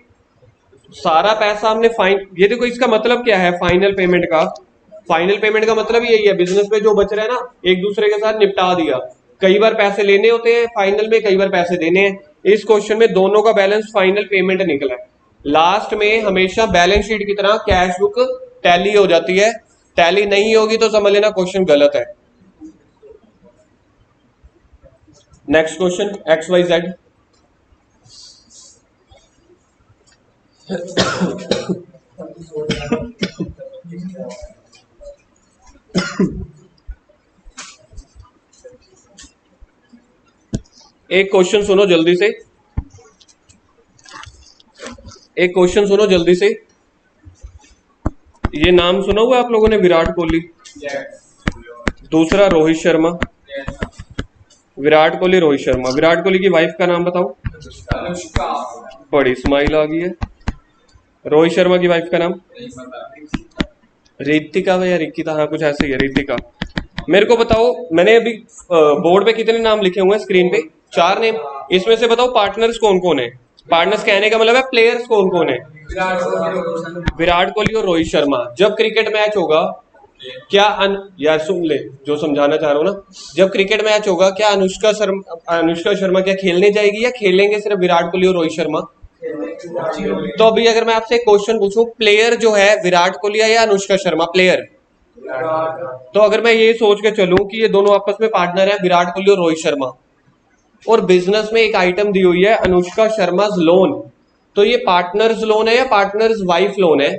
Speaker 1: सारा पैसा हमने फाइन, ये देखो इसका मतलब क्या है फाइनल पेमेंट का, फाइनल पेमेंट का मतलब यही है, बिजनेस में जो बच रहा है ना, एक दूसरे के साथ निपटा दिया। कई बार पैसे लेने होते हैं फाइनल में, कई बार पैसे देने हैं। इस क्वेश्चन में दोनों का बैलेंस फाइनल पेमेंट निकला है। लास्ट में हमेशा बैलेंस शीट की तरह कैश बुक टैली हो जाती है, टैली नहीं होगी तो समझ लेना क्वेश्चन गलत है। Next question, XYZ। एक क्वेश्चन सुनो जल्दी से, एक क्वेश्चन सुनो जल्दी से, ये नाम सुना हुआ आप लोगों ने, विराट कोहली। दूसरा रोहित शर्मा। विराट कोहली, रोहित शर्मा। विराट कोहली की वाइफ का नाम बताओ। बड़ी स्माइल आ गई है। रोहित शर्मा की वाइफ का नाम रितिका या रिकिता, हाँ कुछ ऐसे ही है, रितिका। मेरे को बताओ, मैंने अभी बोर्ड पे कितने नाम लिखे हुए हैं स्क्रीन पे? 4 नेम। इसमें से बताओ पार्टनर्स कौन कौन है? पार्टनर्स कहने का मतलब है प्लेयर्स कौन कौन है? विराट कोहली और रोहित शर्मा। जब क्रिकेट मैच होगा क्या यार सुन ले जो समझाना चाह रहा हूँ ना, जब क्रिकेट मैच होगा क्या अनुष्का शर्मा क्या खेलने जाएगी या खेलेंगे सिर्फ विराट कोहली और रोहित शर्मा? तो अभी अगर मैं आपसे एक क्वेश्चन पूछूं, प्लेयर जो है विराट कोहली या अनुष्का शर्मा प्लेयर? तो अगर मैं ये सोच के चलूं कि ये दोनों आपस में पार्टनर है, विराट कोहली और रोहित शर्मा, और बिजनेस में एक आइटम दी हुई है अनुष्का शर्मा लोन, तो ये पार्टनर्स लोन है या पार्टनर्स वाइफ लोन है?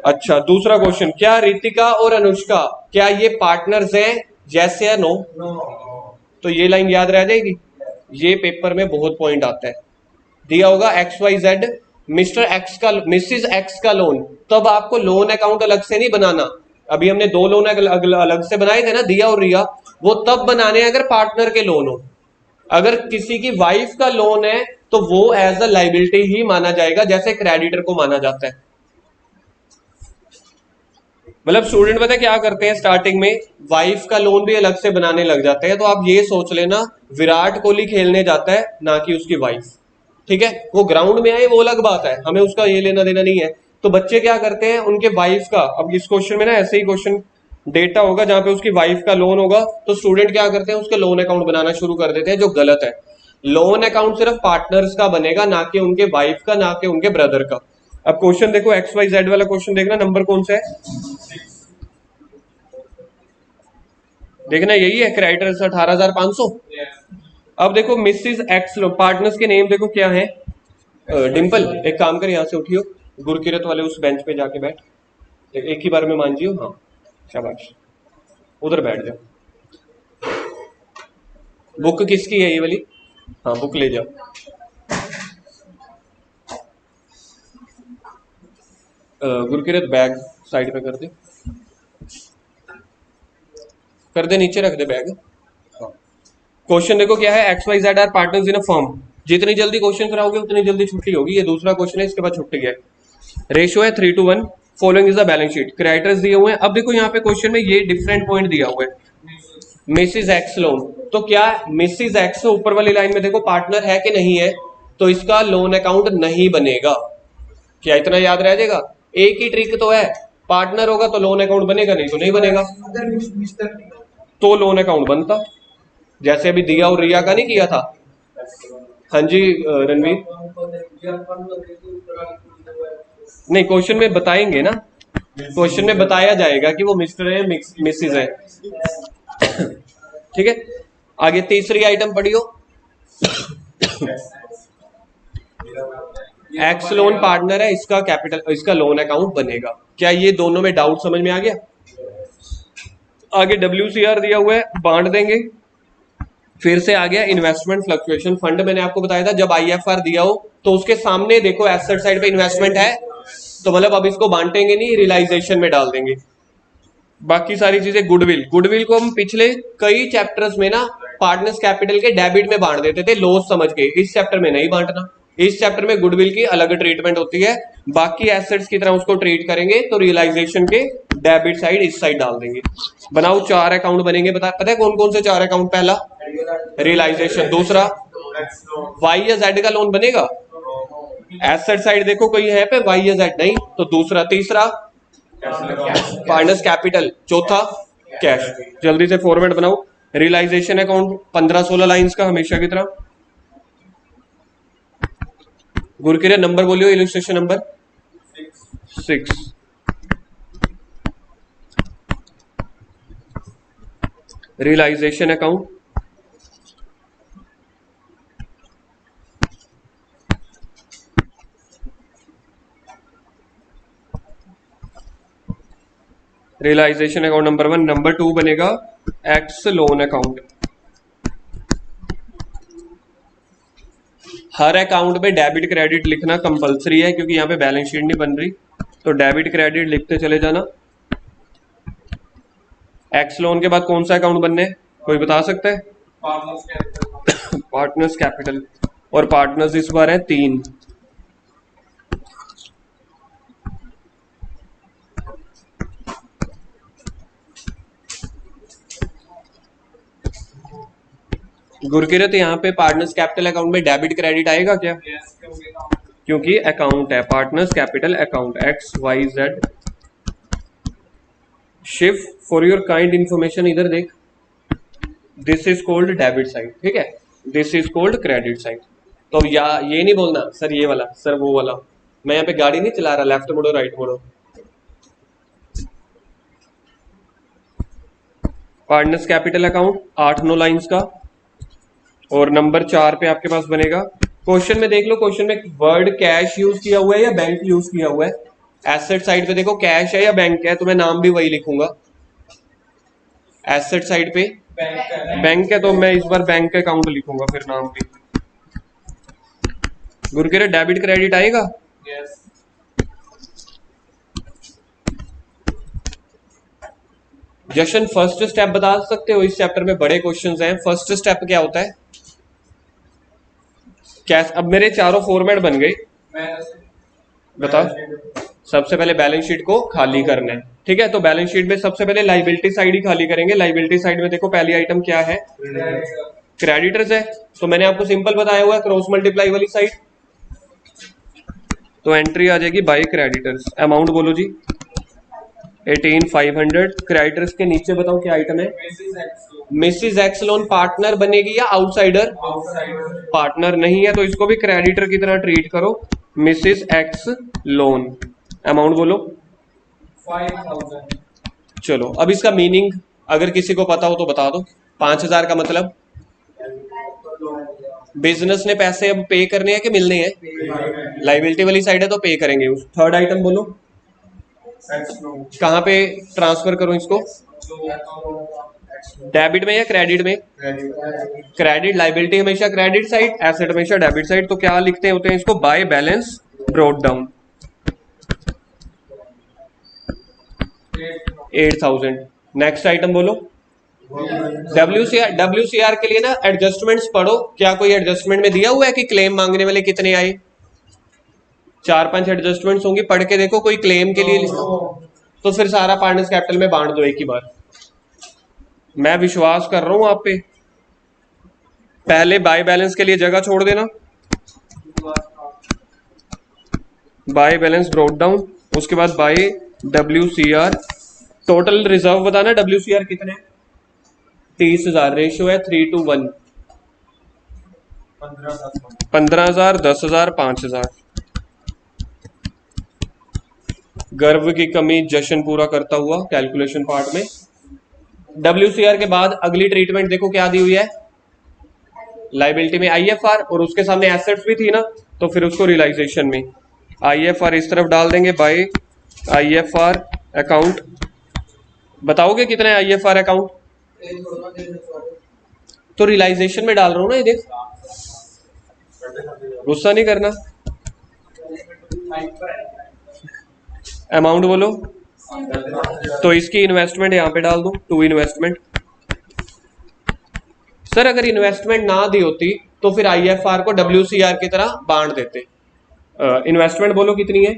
Speaker 1: अच्छा, दूसरा क्वेश्चन, क्या रितिका और अनुष्का क्या ये पार्टनर्स हैं? जैसे या नो? तो ये लाइन याद रह जाएगी, ये पेपर में बहुत पॉइंट आता है। दिया होगा XYZ मिस्टर एक्स का मिसिस एक्स का लोन, तब आपको लोन अकाउंट अलग से नहीं बनाना। अभी हमने 2 लोन अलग से बनाए थे ना, दिया और रिया, वो तब बनाने अगर पार्टनर के लोन हो। अगर किसी की वाइफ का लोन है तो वो एज अ लाइबिलिटी ही माना जाएगा, जैसे क्रेडिटर को माना जाता है। मतलब स्टूडेंट पता क्या करते हैं, स्टार्टिंग में वाइफ का लोन भी अलग से बनाने लग जाते हैं। तो आप ये सोच लेना विराट कोहली खेलने जाता है ना कि उसकी वाइफ, ठीक है? वो ग्राउंड में आए वो अलग बात है, हमें उसका ये लेना देना नहीं है। तो बच्चे क्या करते हैं, उनके वाइफ का, अब इस क्वेश्चन में ना ऐसे ही क्वेश्चन डेटा होगा जहां पे उसकी वाइफ का लोन होगा, तो स्टूडेंट क्या करते हैं, उसके लोन अकाउंट बनाना शुरू कर देते हैं, जो गलत है। लोन अकाउंट सिर्फ पार्टनर्स का बनेगा, ना कि उनके वाइफ का, ना कि उनके ब्रदर का। अब क्वेश्चन देखो, XYZ वाला क्वेश्चन देखना, नंबर कौन सा है देखना, यही है क्रेडिटर्स 18,500। अब देखो मिसिस एक्स पार्टनर्स के नेम देखो क्या है। डिंपल एक काम कर, यहाँ से उठियो, गुरकिरत वाले उस बेंच पे जाके बैठ, एक ही बार में मान जियो। हाँ शाबाश, उधर बैठ जाओ। बुक किसकी है ये वाली? हाँ बुक ले जाओ। गुरकिरत बैग साइड पे कर दे, नीचे रख दे बैग। हाँ। क्वेश्चन देखो क्या है, XYZ are partners in a firm. जितनी जल्दी क्वेश्चन कराओगे उतनी जल्दी छुट्टी होगी। ये दूसरा क्वेश्चन है, इसके बाद छुट्टी है। रेशियो है 3:1। Following is the balance sheet. Creditors दिए हुए हैं। अब देखो यहाँ पे क्वेश्चन में ये डिफरेंट पॉइंट दिया हुआ है, मिसिस एक्स लोन। तो क्या मिसिस एक्स ऊपर वाली लाइन में देखो पार्टनर है कि नहीं है, तो इसका लोन अकाउंट नहीं बनेगा। क्या इतना याद रह जाएगा? एक ही ट्रिक तो है, पार्टनर होगा तो लोन अकाउंट बनेगा, नहीं तो नहीं बनेगा। तो लोन अकाउंट बनता, जैसे अभी दिया और रिया का नहीं किया था। हाँ जी रणवीर, नहीं क्वेश्चन में बताएंगे ना, क्वेश्चन में बताया जाएगा कि वो मिस्टर है मिसिस है। ठीक है, आगे तीसरी आइटम पढ़ियो। एक्स लोन पार्टनर है, इसका कैपिटल, इसका लोन अकाउंट बनेगा। क्या ये दोनों में डाउट समझ में आ गया? आगे WCR दिया हुआ है, बांट देंगे। फिर से आ गया इन्वेस्टमेंट फ्लक्चुएशन फंड। मैंने आपको बताया था जब IFR दिया हो तो उसके सामने देखो एसेट साइड पे इन्वेस्टमेंट है, तो मतलब अब इसको बांटेंगे नहीं, रियलाइजेशन में डाल देंगे। बाकी सारी चीजें, गुडविल, गुडविल को हम पिछले कई चैप्टर्स में ना पार्टनर्स कैपिटल के डेबिट में बांट देते थे लॉस समझ के। इस चैप्टर में नहीं बांटना, इस चैप्टर में गुडविल की अलग ट्रीटमेंट होती है, बाकी एसेट्स की तरह उसको ट्रीट करेंगे। तो रियलाइजेशन के डेबिट साइड इस साइड डाल देंगे। बनाओ 4 अकाउंट बनेंगे, पता है कौन कौन से 4 अकाउंट? पहला रियलाइजेशन, दूसरा Y या Z का लोन बनेगा। एसेट साइड देखो कोई है पे Y या Z नहीं, तो दूसरा, तीसरा पार्टनर्स कैपिटल, चौथा कैश। जल्दी से फॉर्मेट बनाओ। रियलाइजेशन अकाउंट 15-16 लाइंस का हमेशा की तरह। गुरकिरत नंबर बोलियो, illustration number 6। Realisation account, realisation account number 1। Number 2 बनेगा एक्स लोन अकाउंट। हर अकाउंट में डेबिट क्रेडिट लिखना कंपलसरी है क्योंकि यहाँ पे बैलेंस शीट नहीं बन रही, तो डेबिट क्रेडिट लिखते चले जाना। एक्स लोन के बाद कौन सा अकाउंट बनने है, कोई बता सकता है? पार्टनर्स कैपिटल, और पार्टनर्स इस बार है 3। गुरकिरत यहाँ पे पार्टनर्स कैपिटल अकाउंट में डेबिट क्रेडिट आएगा क्या? क्योंकि अकाउंट है partners capital account XYZ। Shiv for your kind information इधर देख, this is called debit side, ठीक है, this is called credit side. तो या ये नहीं बोलना सर ये वाला, सर वो वाला, मैं यहाँ पे गाड़ी नहीं चला रहा, लेफ्ट मोड़ो राइट मोड़ो। पार्टनर्स कैपिटल अकाउंट 8-9 लाइंस का, और नंबर 4 पे आपके पास बनेगा। क्वेश्चन में देख लो, क्वेश्चन में वर्ड कैश यूज किया हुआ है या बैंक यूज किया हुआ है? एसेट साइड पे देखो कैश है या बैंक है, तो मैं नाम भी वही लिखूंगा। एसेट साइड पे बैंक है तो मैं इस बार बैंक अकाउंट लिखूंगा, फिर नाम भी। गुरकिरत डेबिट क्रेडिट आएगा? yes. जशन फर्स्ट स्टेप बता सकते हो? इस चैप्टर में बड़े क्वेश्चंस हैं। फर्स्ट स्टेप क्या होता है? कैश, अब मेरे चारों फॉर्मेट बन गए, बता। सबसे पहले बैलेंस शीट को खाली करना है, ठीक है, तो बैलेंस शीट में सबसे पहले लाइबिलिटी साइड ही खाली करेंगे। लाइबिलिटी साइड में देखो पहली आइटम क्या है? क्रेडिटर्स है, तो मैंने आपको सिंपल बताया हुआ है क्रॉस मल्टीप्लाई वाली साइड, तो एंट्री आ जाएगी बाय क्रेडिटर्स। अमाउंट बोलो जी 18,500। क्रेडिटर्स के नीचे बताओ क्या आइटम है? मिसिज एक्स लोन पार्टनर बनेगी या आउटसाइडर? पार्टनर नहीं है तो इसको भी क्रेडिटर की तरह ट्रीट करो, मिसिज एक्स लोन। अमाउंट बोलो 5,000। चलो अब इसका मीनिंग अगर किसी को पता हो तो बता दो। 5,000 का मतलब बिजनेस ने पैसे अब पे करने हैं कि मिलने हैं? लाइबिलिटी वाली साइड है तो पे करेंगे। उस थर्ड आइटम बोलो, कहाँ पे ट्रांसफर करो इसको? डेबिट में या क्रेडिट में? क्रेडिट। लाइबिलिटी हमेशा क्रेडिट साइड, एसेट हमेशा डेबिट साइड, तो क्या लिखते होते हैं इसको? Bye balance brought down 8,000। Next item बोलो WCR के लिए ना एडजस्टमेंट्स पढ़ो, क्या कोई एडजस्टमेंट में दिया हुआ है कि क्लेम मांगने वाले कितने आए? 4-5 एडजस्टमेंट्स होंगी, पढ़ के देखो कोई क्लेम के लिए, तो फिर सारा पार्टनर्स कैपिटल में बांट दो एक ही बार। मैं विश्वास कर रहा हूं आप पे। पहले बाय बैलेंस के लिए जगह छोड़ देना, बाय बैलेंस ब्रॉट डाउन, उसके बाद बाय WCR। टोटल रिजर्व बताना WCR कितने? 30,000। रेशियो है 3:1। 15,000, 10,000, 5,000। गर्व की कमी जशन पूरा करता हुआ कैलकुलेशन पार्ट में। WCR के बाद अगली ट्रीटमेंट देखो क्या दी हुई है? लाइबिलिटी में IFR, और उसके सामने एसेट्स भी थी ना, तो फिर उसको रियलाइजेशन में IFR इस तरफ डाल देंगे, बाय IFR अकाउंट। बताओगे कितना है IFR अकाउंट? तो रियलाइजेशन में डाल रहा हूं ना, ये देख, गुस्सा नहीं करना। अमाउंट बोलो, तो इसकी इन्वेस्टमेंट यहां पे डाल दो, 2 इन्वेस्टमेंट। सर अगर इन्वेस्टमेंट ना दी होती तो फिर IFR को WCR की तरह बांट देते। इन्वेस्टमेंट बोलो कितनी है?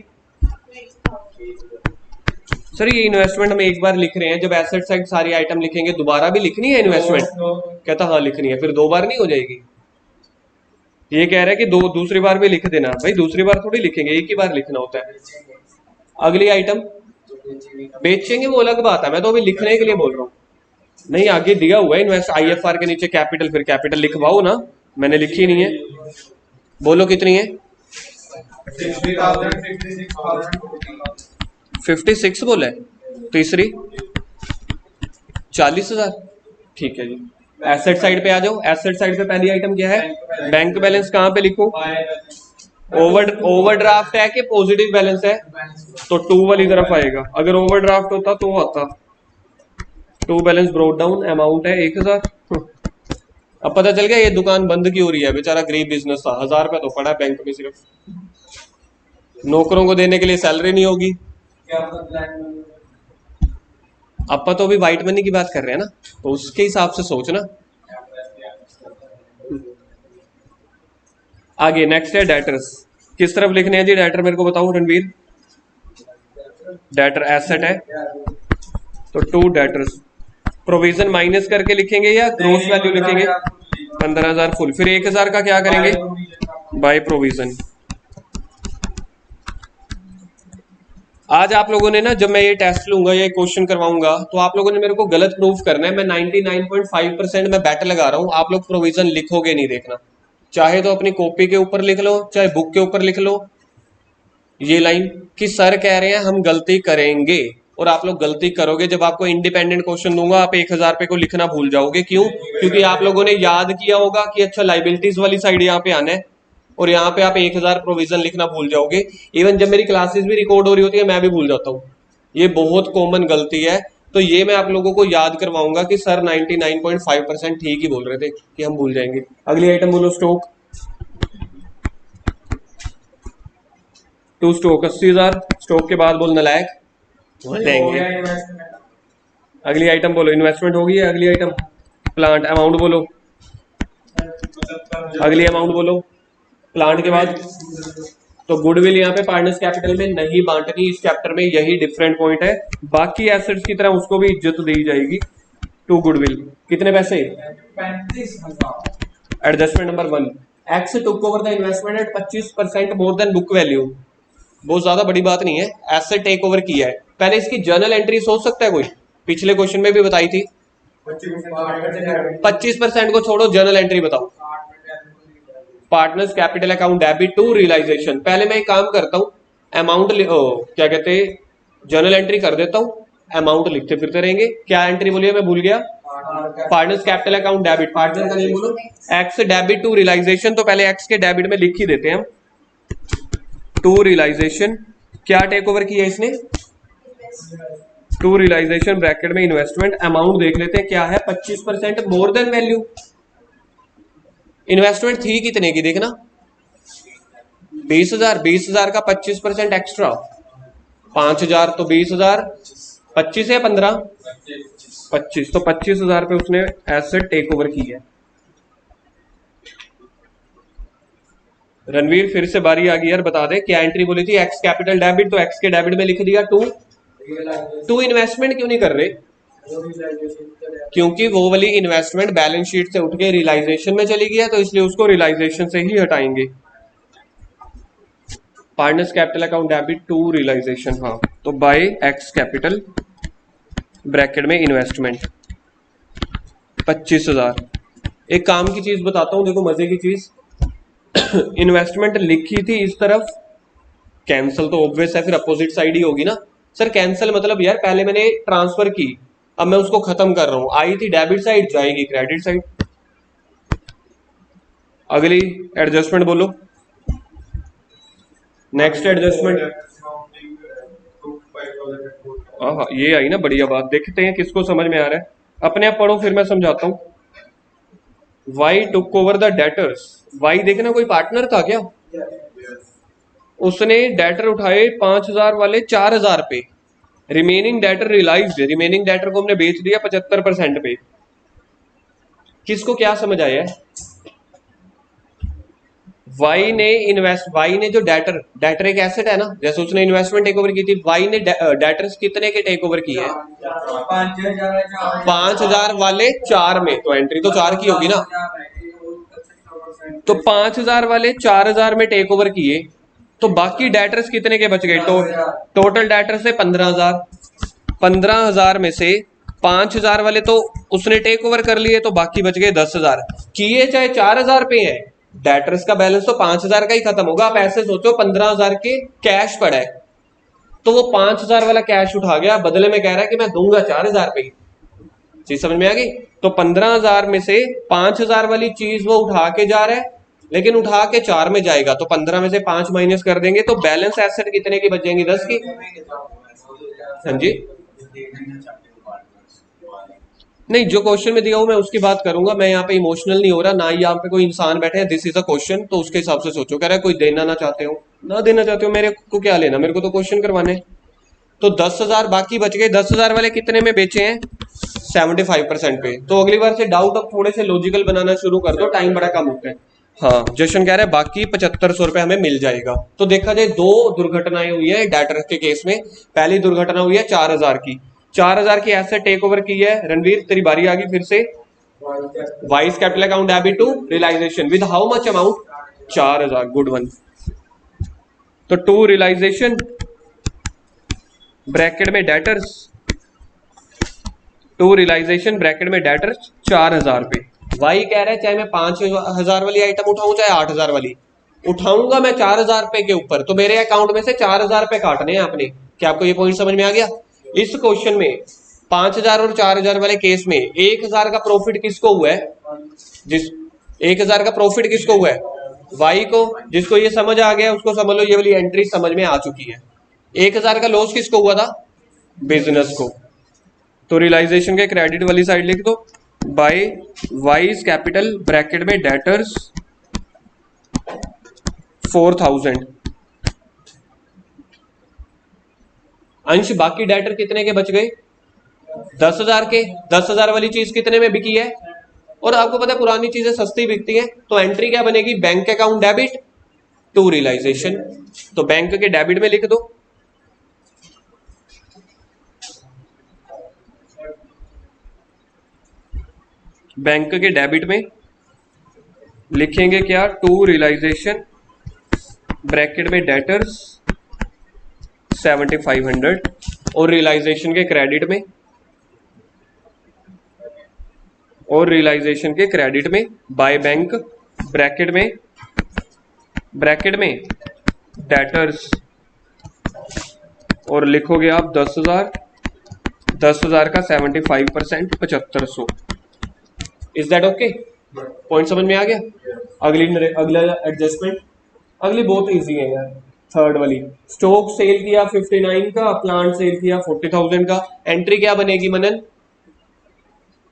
Speaker 1: सर ये इन्वेस्टमेंट हम एक बार लिख रहे हैं, जब एसेट साइड सारी आइटम लिखेंगे दोबारा भी लिखनी है इन्वेस्टमेंट? कहता हाँ लिखनी है, फिर 2 बार नहीं हो जाएगी? ये कह रहा है कि दूसरी बार भी लिख देना। भाई दूसरी बार थोड़ी लिखेंगे, एक ही बार लिखना होता है। अगली आइटम बेचेंगे वो अलग बात है, मैं तो अभी लिखने के लिए बोल रहा हूँ। नहीं आगे दिया हुआ है इन्वेस्ट, IFR के नीचे कैपिटल, फिर कैपिटल लिखवाओ ना, मैंने लिखी नहीं है। बोलो कितनी है? 56 बोला है। तीसरी 40,000। ठीक है जी। एसेट साइड पे आ जाओ। एसेट साइड पे पहली आइटम क्या है? Bank balance. कहां पे लिखो? ओवरड्राफ्ट है कि पॉजिटिव बैलेंस है? तो 2 वाली तरफ आएगा। अगर ओवरड्राफ्ट होता तो आता 2 बैलेंस ब्रॉट डाउन। अमाउंट है 1,000। अब पता चल गया ये दुकान बंद क्यों हो रही है, बेचारा गरीब बिजनेस था, 1000 रुपया तो पड़ा है बैंक में सिर्फ, नौकरों को देने के लिए सैलरी नहीं होगी। अपन तो अभी व्हाइट मनी की बात कर रहे हैं ना, तो उसके हिसाब से सोचना। आगे नेक्स्ट है डेटर्स। किस तरफ लिखने हैं जी डेटर, मेरे को बताओ रणवीर। डेटर एसेट है तो टू डेटर्स। प्रोविजन माइनस करके लिखेंगे या ग्रोस वैल्यू लिखेंगे? 15,000 फुल, फिर 1,000 का क्या करेंगे? By provision. आज आप लोगों ने ना, जब मैं ये टेस्ट लूंगा, ये क्वेश्चन करवाऊंगा, तो आप लोगों ने मेरे को गलत प्रूफ करना है। मैं 99.5% मैं बैट लगा रहा हूं, आप लोग प्रोविजन लिखोगे नहीं, देखना। चाहे तो अपनी कॉपी के ऊपर लिख लो, चाहे बुक के ऊपर लिख लो ये लाइन कि सर कह रहे हैं हम गलती करेंगे, और आप लोग गलती करोगे। जब आपको इंडिपेंडेंट क्वेश्चन दूंगा, आप 1,000 रुपए को लिखना भूल जाओगे। क्यों? क्योंकि आप लोगों ने याद किया होगा कि अच्छा लाइबिलिटीज वाली साइड यहाँ पे आना है, और यहाँ पे आप 1,000 प्रोविजन लिखना भूल जाओगे। इवन जब मेरी क्लासेस भी रिकॉर्ड हो रही होती है, मैं भी भूल जाता हूँ। ये बहुत कॉमन गलती है। तो ये मैं आप लोगों को याद करवाऊंगा कि सर 99.5% ठीक ही बोल रहे थे कि हम भूल जाएंगे। अगली आइटम बोलो, स्टॉक। To stock 80,000। स्टॉक के बाद बोल नलायक देंगे। अगली आइटम बोलो, इन्वेस्टमेंट होगी। अगली आइटम प्लांट, अमाउंट बोलो। अगली अमाउंट बोलो प्लांट के बाद। तो गुडविल यहाँ पे पार्टनर्स कैपिटल में नहीं बांटनी इस चैप्टर में, यही डिफरेंट पॉइंट है। बाकी एसेट्स की तरह उसको भी इज्जत दी जाएगी। टू गुडविल कितने पैसे? 35,000। Adjustment number 1, x took over the investment at 25% more than book value. बहुत ज्यादा बड़ी बात नहीं है, एसेट टेक ओवर किया है। पहले इसकी जर्नल एंट्री सोच सकता है कोई? पिछले क्वेश्चन में भी बताई थी। 25% को छोड़ो, जर्नल एंट्री बताओ। Partners capital account debit to realisation. पहले मैं एक काम करता हूँ, अमाउंट क्या कहते हैं, जर्नल एंट्री कर देता हूँ, अमाउंट लिखते फिरते रहेंगे। क्या एंट्री बोलिए, मैं भूल गया। Partners capital account debit, partner का नेम बोलो। एक्स डेबिट टू रियलाइजेशन, तो पहले एक्स के डेबिट में लिख ही देते हैं हम। टू रियलाइजेशन, क्या टेक ओवर किया इसने? टू रियलाइजेशन ब्रैकेट में इन्वेस्टमेंट। अमाउंट देख लेते हैं क्या है, 25% मोर देन वैल्यू। इन्वेस्टमेंट थी कितने की देखना, 20,000। 20,000 का 25% एक्स्ट्रा 5,000, तो 20,000 25 है 15 25, तो 25,000 पे उसने एसेट टेक ओवर की है। रणवीर फिर से बारी आ गई यार, बता दे क्या एंट्री बोली थी? एक्स कैपिटल डेबिट, तो एक्स के डेबिट में लिख दिया टू इन्वेस्टमेंट। क्यों नहीं कर रहे? क्योंकि वो वाली इन्वेस्टमेंट बैलेंस शीट से उठ के रियलाइजेशन में चली गया, तो इसलिए उसको रियलाइजेशन से ही हटाएंगे। Partners capital account debit to realisation, हाँ, तो बाय एक्स कैपिटल ब्रैकेट में इन्वेस्टमेंट 25,000। एक काम की चीज बताता हूं, देखो मजे की चीज। इन्वेस्टमेंट लिखी थी इस तरफ, कैंसिल तो ऑब्वियस है, फिर अपोजिट साइड ही होगी ना। सर कैंसिल मतलब यार पहले मैंने ट्रांसफर की, अब मैं उसको खत्म कर रहा हूं। आई थी डेबिट साइड, जाएगी क्रेडिट साइड। अगली एडजस्टमेंट बोलो, नेक्स्ट एडजस्टमेंट। हाँ, ये आई ना बढ़िया बात। देखते हैं किसको समझ में आ रहा है, अपने आप पढ़ो फिर मैं समझाता हूं। Y took over the debtors. Y देखना कोई पार्टनर था क्या? उसने डेटर उठाए 5,000 वाले 4,000 पे। Remaining debtor realised, remaining debtor को हमने बेच दिया 75% पे। किसको क्या समझ आया है? वाई ने जो डेटर एक एसेट है ना, जैसे उसने इन्वेस्टमेंट टेक ओवर की थी, वाई ने डेटर्स कितने के टेक ओवर किए? 5,000 वाले 4 में, तो एंट्री तो 4 की होगी ना। तो 5,000 वाले 4,000 में टेक ओवर किए, तो बाकी डेटर्स कितने के बच गए? टोटल डेटर से 15,000। 15,000 में से 5,000 वाले तो उसने टेक ओवर कर लिए, तो बाकी बच गए 10,000। किए चाहे 4,000 पे है, डेटर्स का बैलेंस तो 5,000 का ही खत्म होगा। आप ऐसे सोचो 15,000 के कैश पड़ा है, तो वो 5,000 वाला कैश उठा गया, बदले में कह रहा है कि मैं दूंगा 4,000 पे। चीज समझ में आ गई? तो 15,000 में से 5,000 वाली चीज वो उठा के जा रहा है, लेकिन उठा के 4 में जाएगा, तो 15 में से 5 माइनस कर देंगे, तो बैलेंस एसेट कितने की बचेंगी? 10 की। हाँ जी, नहीं, जो क्वेश्चन में दिया हूं मैं उसकी बात करूंगा, मैं यहाँ पे इमोशनल नहीं हो रहा, ना ही यहाँ पे कोई इंसान बैठे हैं, दिस इज अ क्वेश्चन, तो उसके हिसाब से सोचो। कह रहा है कोई देना ना चाहते हो, ना देना चाहते हो, मेरे को क्या लेना, मेरे को तो क्वेश्चन करवाने हैं। तो 10,000 बाकी बच गए, 10,000 वाले कितने में बेचे हैं, 75% पे। तो अगली बार से डाउट अब थोड़े से लॉजिकल बनाना शुरू कर दो, टाइम बड़ा कम होता है। हाँ, जशन कह रहा है बाकी 7500 रुपए हमें मिल जाएगा। तो देखा जाए दो दुर्घटनाएं हुई है डेटर के केस में। पहली दुर्घटना हुई है 4,000 की, 4,000 की एसेट टेक ओवर की है। रणवीर तेरी बारी आ गई फिर से। Y's capital account debit to realisation with how much amount, 4,000, good one. तो टू रियलाइजेशन ब्रैकेट में डेटर्स, टू रियलाइजेशन ब्रैकेट में डेटर्स 4,000 पे। वाई कह रहा है चाहे मैं 5,000 वाली आइटम उठाऊं चाहे 8,000 वाली उठाऊंगा, मैं 4,000 पे के ऊपर, तो मेरे अकाउंट में से 4,000 पे काटने हैं आपने। क्या आपको ये पॉइंट समझ में आ गया? इस क्वेश्चन में 5,000 और 4,000 वाले केस में 1,000 का प्रॉफिट किसको हुआ है, जिस 1,000 का प्रॉफिट किसको हुआ है, वाई को। जिसको ये समझ आ गया उसको समझ लो ये वाली एंट्री समझ में आ चुकी है। 1,000 का लॉस किसको हुआ था, बिजनेस को। तो रियलाइजेशन के क्रेडिट वाली साइड लिख दो, बाय वाइज कैपिटल ब्रैकेट में डेटर्स 4,000। अंश बाकी डेटर कितने के बच गए, 10,000 के। 10,000 वाली चीज कितने में बिकी है, और आपको पता है पुरानी चीजें सस्ती बिकती हैं, तो एंट्री क्या बनेगी, bank account debit to realisation. तो बैंक के डेबिट में लिख दो, बैंक के डेबिट में लिखेंगे क्या, टू रियलाइजेशन ब्रैकेट में डेटर्स 7,500। और रियलाइजेशन के क्रेडिट में, और रियलाइजेशन के क्रेडिट में बाय बैंक ब्रैकेट में डेटर्स, और लिखोगे आप 10,000, 10,000 का 75% 7,500। Is that okay? पॉइंट समझ में आ गया? अगला एडजस्टमेंट, अगली बहुत इजी है यार। थर्ड वाली, स्टॉक सेल किया 59 का, प्लांट सेल किया 40,000 का। एंट्री क्या बनेगी मनन,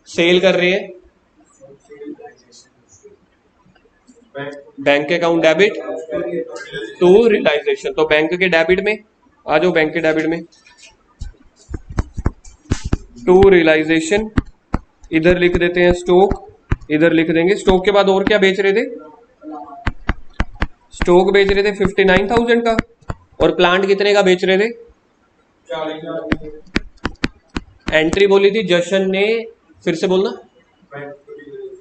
Speaker 1: सेल कर रहे हैं, bank account debit to realisation. तो बैंक के डेबिट में आ जाओ, बैंक के डेबिट में टू रियलाइजेशन, इधर लिख देते हैं स्टॉक, इधर लिख देंगे स्टॉक के बाद और क्या बेच रहे थे, स्टॉक बेच रहे थे 59,000 का, और प्लांट कितने का बेच रहे थे, 40,000। एंट्री बोली थी जशन ने, फिर से बोलना,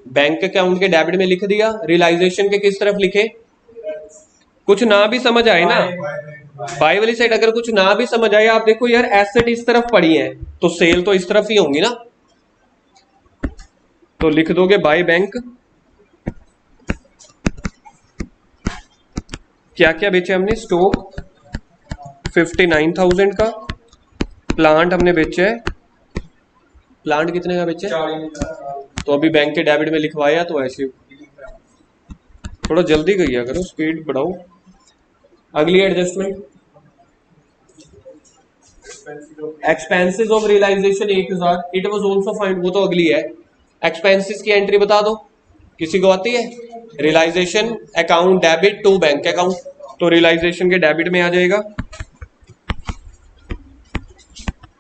Speaker 1: बैंक अकाउंट के डेबिट में लिख दिया। रियलाइजेशन के किस तरफ लिखे, कुछ ना भी समझ आए ना, बाय वाली साइड अगर कुछ ना भी समझ आए, आप देखो यार एसेट इस तरफ पड़ी है तो सेल तो इस तरफ ही होंगी ना, तो लिख दोगे बाय बैंक। क्या क्या बेचे हमने, स्टॉक 59,000 का, प्लांट हमने बेचा है, प्लांट कितने का बेचा है, तो अभी बैंक के डेबिट में लिखवाया, तो ऐसे थोड़ा जल्दी करिए करो, स्पीड बढ़ाओ। अगली adjustment, expenses of realisation 1,000, it was also find, वो तो अगली है। एक्सपेंसेस की एंट्री बता दो, किसी को आती है, realisation account debit to bank account, तो रियलाइजेशन के डेबिट में आ जाएगा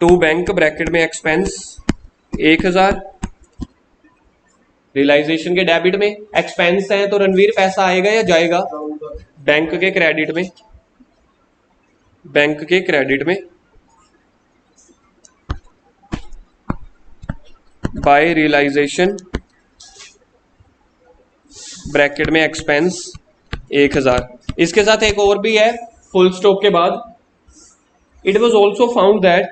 Speaker 1: टू बैंक ब्रैकेट में एक्सपेंस 1,000, रियलाइजेशन के डेबिट में एक्सपेंस है तो रणवीर पैसा आएगा या जाएगा, बैंक के क्रेडिट में, बैंक के क्रेडिट में बाय रियलाइजेशन ब्रैकेट में एक्सपेंस 1,000। इसके साथ एक और भी है फुल स्टॉप के बाद, it was also found that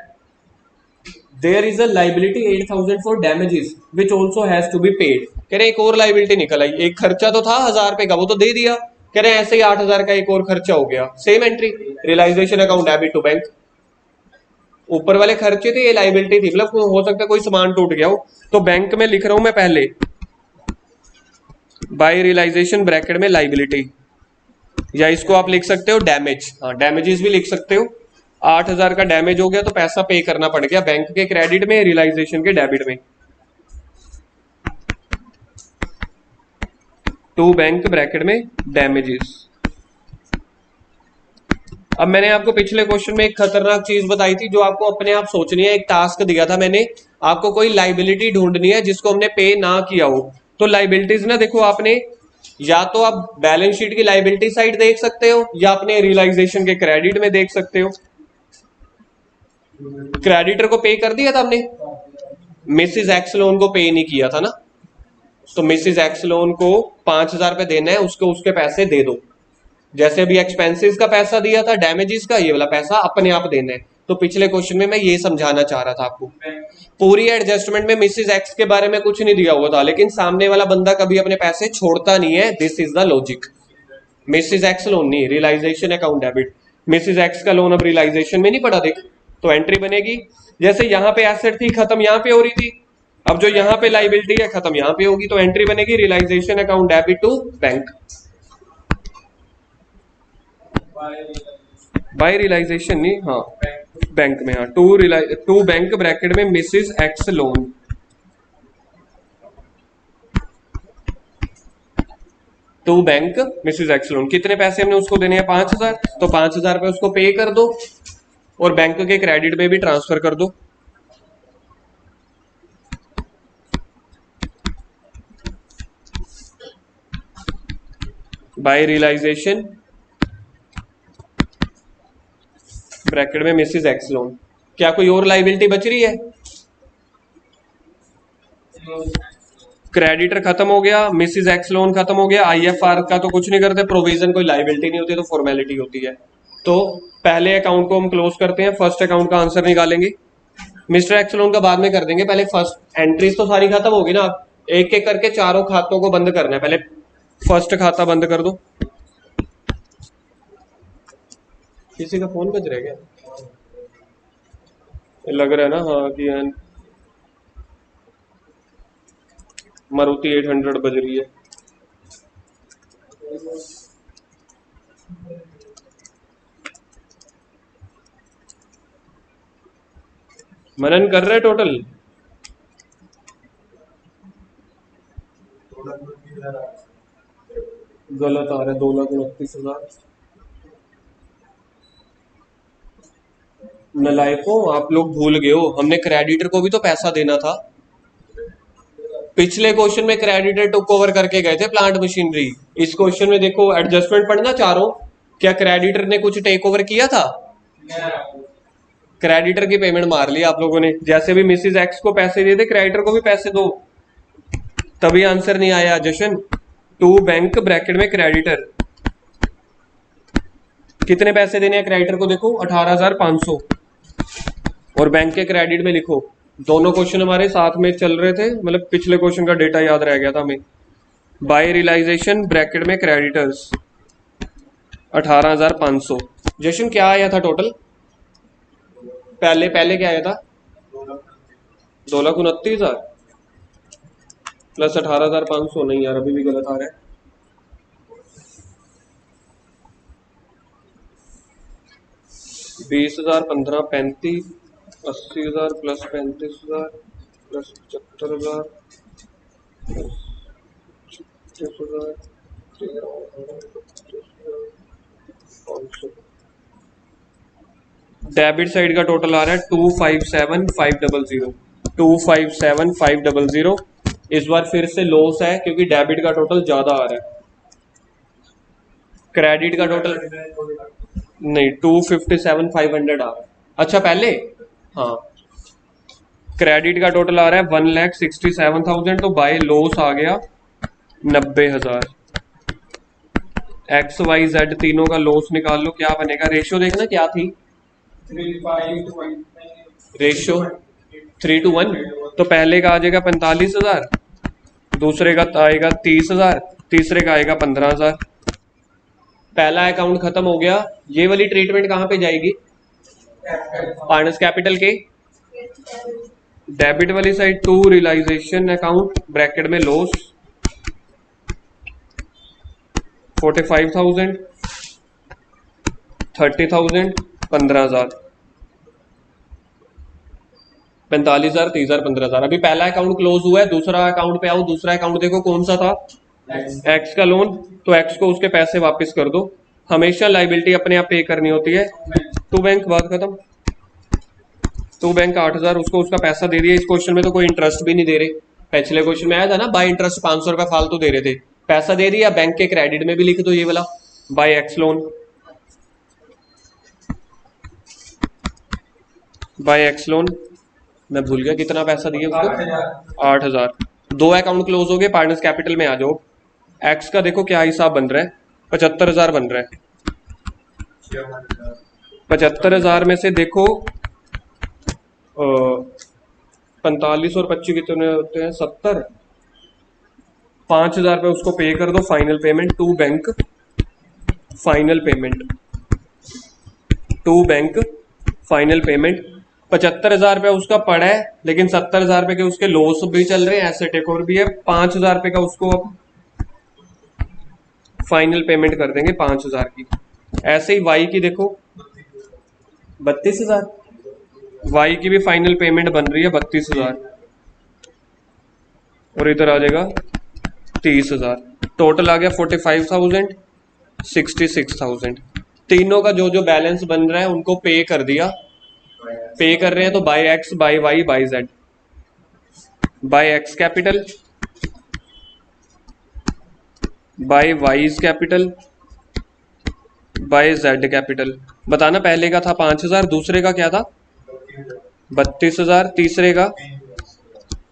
Speaker 1: there is a liability 8,000 for damages which also has to be paid. कह रहे एक और लाइबिलिटी निकल आई, एक खर्चा तो था 1,000 रुपए का, वो तो दे दिया, कह रहे ऐसे ही 8,000 का एक और खर्चा हो गया, same entry, realisation account debit to bank. ऊपर वाले खर्चे थे, ये लाइबिलिटी थी, मतलब हो सकता है कोई सामान टूट गया हो, तो बैंक में लिख रहा हूं मैं पहले बाय रियलाइजेशन ब्रैकेट में लाइबिलिटी, या इसको आप लिख सकते हो डैमेज, हाँ डैमेजेस भी लिख सकते हो। 8,000 का डैमेज हो गया तो पैसा पे करना पड़ गया बैंक के क्रेडिट में, रियलाइजेशन के डेबिट में। टू बैंक ब्रैकेट में डैमेजेस। अब मैंने आपको पिछले क्वेश्चन में एक खतरनाक चीज बताई थी जो आपको अपने आप सोचनी है। एक टास्क दिया था मैंने आपको, कोई लाइबिलिटी ढूंढनी है जिसको हमने पे ना किया हो। तो लाइबिलिटीज ना देखो, आपने या तो आप बैलेंस शीट की लाइबिलिटी साइड देख सकते हो या अपने रियलाइजेशन के क्रेडिट में देख सकते हो। क्रेडिटर को पे कर दिया था हमने, मिसिज एक्स लोन को पे नहीं किया था ना, तो मिसिज एक्स लोन को 5,000 रुपए देना है, उसको उसके पैसे दे दो। जैसे अभी एक्सपेंसेस का पैसा दिया था, डैमेजेस का, ये वाला पैसा अपने आप देना है। तो पिछले क्वेश्चन में मैं ये समझाना चाह रहा था आपको। पूरी एडजस्टमेंट में मिसिज एक्स के बारे में कुछ नहीं दिया हुआ था, लेकिन सामने वाला बंदा कभी अपने पैसे छोड़ता नहीं है। This is the logic. Mrs x loan नहीं, realisation account debit. Mrs x का लोन अब रियलाइजेशन में नहीं पड़ा, देख, तो एंट्री बनेगी। जैसे यहाँ पे एसेट थी खत्म, यहाँ पे हो रही थी, अब जो यहाँ पे लाइबिलिटी है खत्म यहाँ पे होगी, तो एंट्री बनेगी realisation account debit to bank. By realisation नहीं, हाँ बैंक में, हाँ टू बैंक ब्रैकेट में Mrs x loan. To bank Mrs x loan, कितने पैसे हमने उसको देने हैं? 5,000। तो 5,000 रुपए उसको पे कर दो और बैंक के क्रेडिट में भी ट्रांसफर कर दो। बाय रियलाइजेशन ब्रैकेट में मिसिज एक्स लोन। क्या कोई और लाइबिलिटी बच रही है? क्रेडिटर खत्म हो गया, मिसिज एक्स लोन खत्म हो गया, आईएफआर का तो कुछ नहीं करते, प्रोविजन कोई लाइबिलिटी नहीं होती, तो फॉर्मेलिटी होती है। तो पहले अकाउंट को हम क्लोज करते हैं, फर्स्ट अकाउंट का आंसर निकालेंगे। मिस्टर एक्स लोन का बाद में कर देंगे, पहले फर्स्ट एंट्रीज तो सारी खत्म होगी ना। एक एक करके चारों खातों को बंद करना है, पहले फर्स्ट खाता बंद कर दो। किसी का फोन बज रहा है क्या? लग रहा है ना, हाँ कि मारुति 800 बज रही है। मनन कर रहे टोटल? गलत आ रहा है, 2,29,000। नलायकों, आप लोग भूल गए हो, हमने क्रेडिटर को भी तो पैसा देना था। पिछले क्वेश्चन में क्रेडिटर टुक ओवर करके गए थे प्लांट मशीनरी। इस क्वेश्चन में देखो, एडजस्टमेंट पढ़ना चारों, क्या क्रेडिटर ने कुछ टेक ओवर किया था? क्रेडिटर की पेमेंट मार ली आप लोगों ने। जैसे भी मिसिज एक्स को पैसे दिए थे, क्रेडिटर को भी पैसे दो, तभी आंसर नहीं आया जशन। टू बैंक ब्रैकेट में क्रेडिटर, कितने पैसे देने हैं क्रेडिटर को? देखो 18,500, और बैंक के क्रेडिट में लिखो। दोनों क्वेश्चन हमारे साथ में चल रहे थे, मतलब पिछले क्वेश्चन का डेटा याद रह गया था हमें। बाय रियलाइजेशन ब्रैकेट में क्रेडिटर्स 18,500। जशन क्या आया था टोटल? पहले क्या आया था? 2,29,000 प्लस 18,500। नहीं यार, अभी भी गलत आ रहा है। 20,000, 15, 35, 80,000 plus 35,000 plus 75,000 plus 36,000, 13,500। Debit side का टोटल आ रहा है 257,500। 257,500। इस बार फिर से लॉस है क्योंकि डेबिट का टोटल ज्यादा आ रहा है, क्रेडिट का टोटल नहीं। 257,500 आ रहा है। अच्छा पहले, हाँ, क्रेडिट का टोटल आ रहा है 1,67,000, तो बाय लॉस आ गया 90,000। एक्स वाई जेड तीनों का लॉस निकाल लो, क्या बनेगा? रेशियो देखना क्या थी? रेशियो 3:1। तो पहले का आ जाएगा 45,000, दूसरे का आएगा 30,000, तीसरे का आएगा 15,000। पहला अकाउंट खत्म हो गया। ये वाली ट्रीटमेंट कहां पे जाएगी? पार्टनर्स कैपिटल के डेबिट वाली side. To realisation account bracket में लॉस 45,000, 30,000, 15,000, 45,000, 30,000, 15,000। अभी पहला अकाउंट क्लोज हुआ है, दूसरा अकाउंट पे आओ। दूसरा अकाउंट देखो कौन सा था? एक्स का लोन, तो एक्स को उसके पैसे वापस कर दो। हमेशा लाइबिलिटी अपने आप पे करनी होती है। टू बैंक, बात खत्म। टू बैंक 8,000, उसको उसका पैसा दे दिया। इस क्वेश्चन में तो कोई इंटरेस्ट भी नहीं दे रहे। पिछले क्वेश्चन में आया था ना, बाय इंटरेस्ट 500 रुपया फालतू दे रहे थे, पैसा दे दिया। बैंक के क्रेडिट में भी लिख दो ये वाला, by X loan, by X loan. मैं भूल गया कितना पैसा दिया उसको, 8,000। दो अकाउंट क्लोज हो गए, पार्टनर्स कैपिटल में आ जाओ। एक्स का देखो क्या हिसाब बन रहा है, 75,000 बन रहा है। 75,000 में से देखो 45 और 25 कितने होते हैं, 70। 5,000 रुपये उसको पे कर दो, final payment to bank. Final payment to bank, final payment. 75,000 रुपये उसका पड़ा है, लेकिन 70,000 रुपये के उसके लॉस भी चल रहे हैं, एसेट एक और भी है। 5,000 रुपये का उसको अब फाइनल पेमेंट कर देंगे 5,000 की। ऐसे ही वाई की देखो 32,000, वाई की भी फाइनल पेमेंट बन रही है 32,000, और इधर आ जाएगा 30,000। टोटल आ गया 45,000, 66,000। तीनों का जो जो बैलेंस बन रहा है उनको पे कर दिया। पे कर रहे हैं तो by X, by Y, by Z. By X capital, by Y's capital, by Z capital. बताना, पहले का था 5,000, दूसरे का क्या था 32,000, तीसरे का।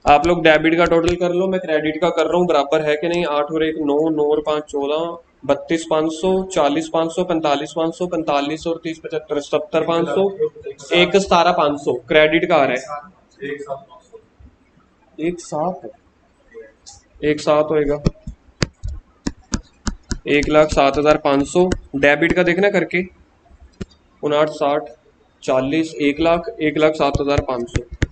Speaker 1: आप लोग डेबिट का टोटल कर लो, मैं क्रेडिट का कर रहा हूँ, बराबर है कि नहीं। 8 और 1 9, 9 और 5 14, 32,500, 40,500, 45,500, 45 और 30 75, 70,500, 1,17,500 क्रेडिट का आ रहा है। एक साथ, एक साथ होएगा 1,07,500। डेबिट का देखना करके, 59, 60, 40, 1,00,000, 1,07,500।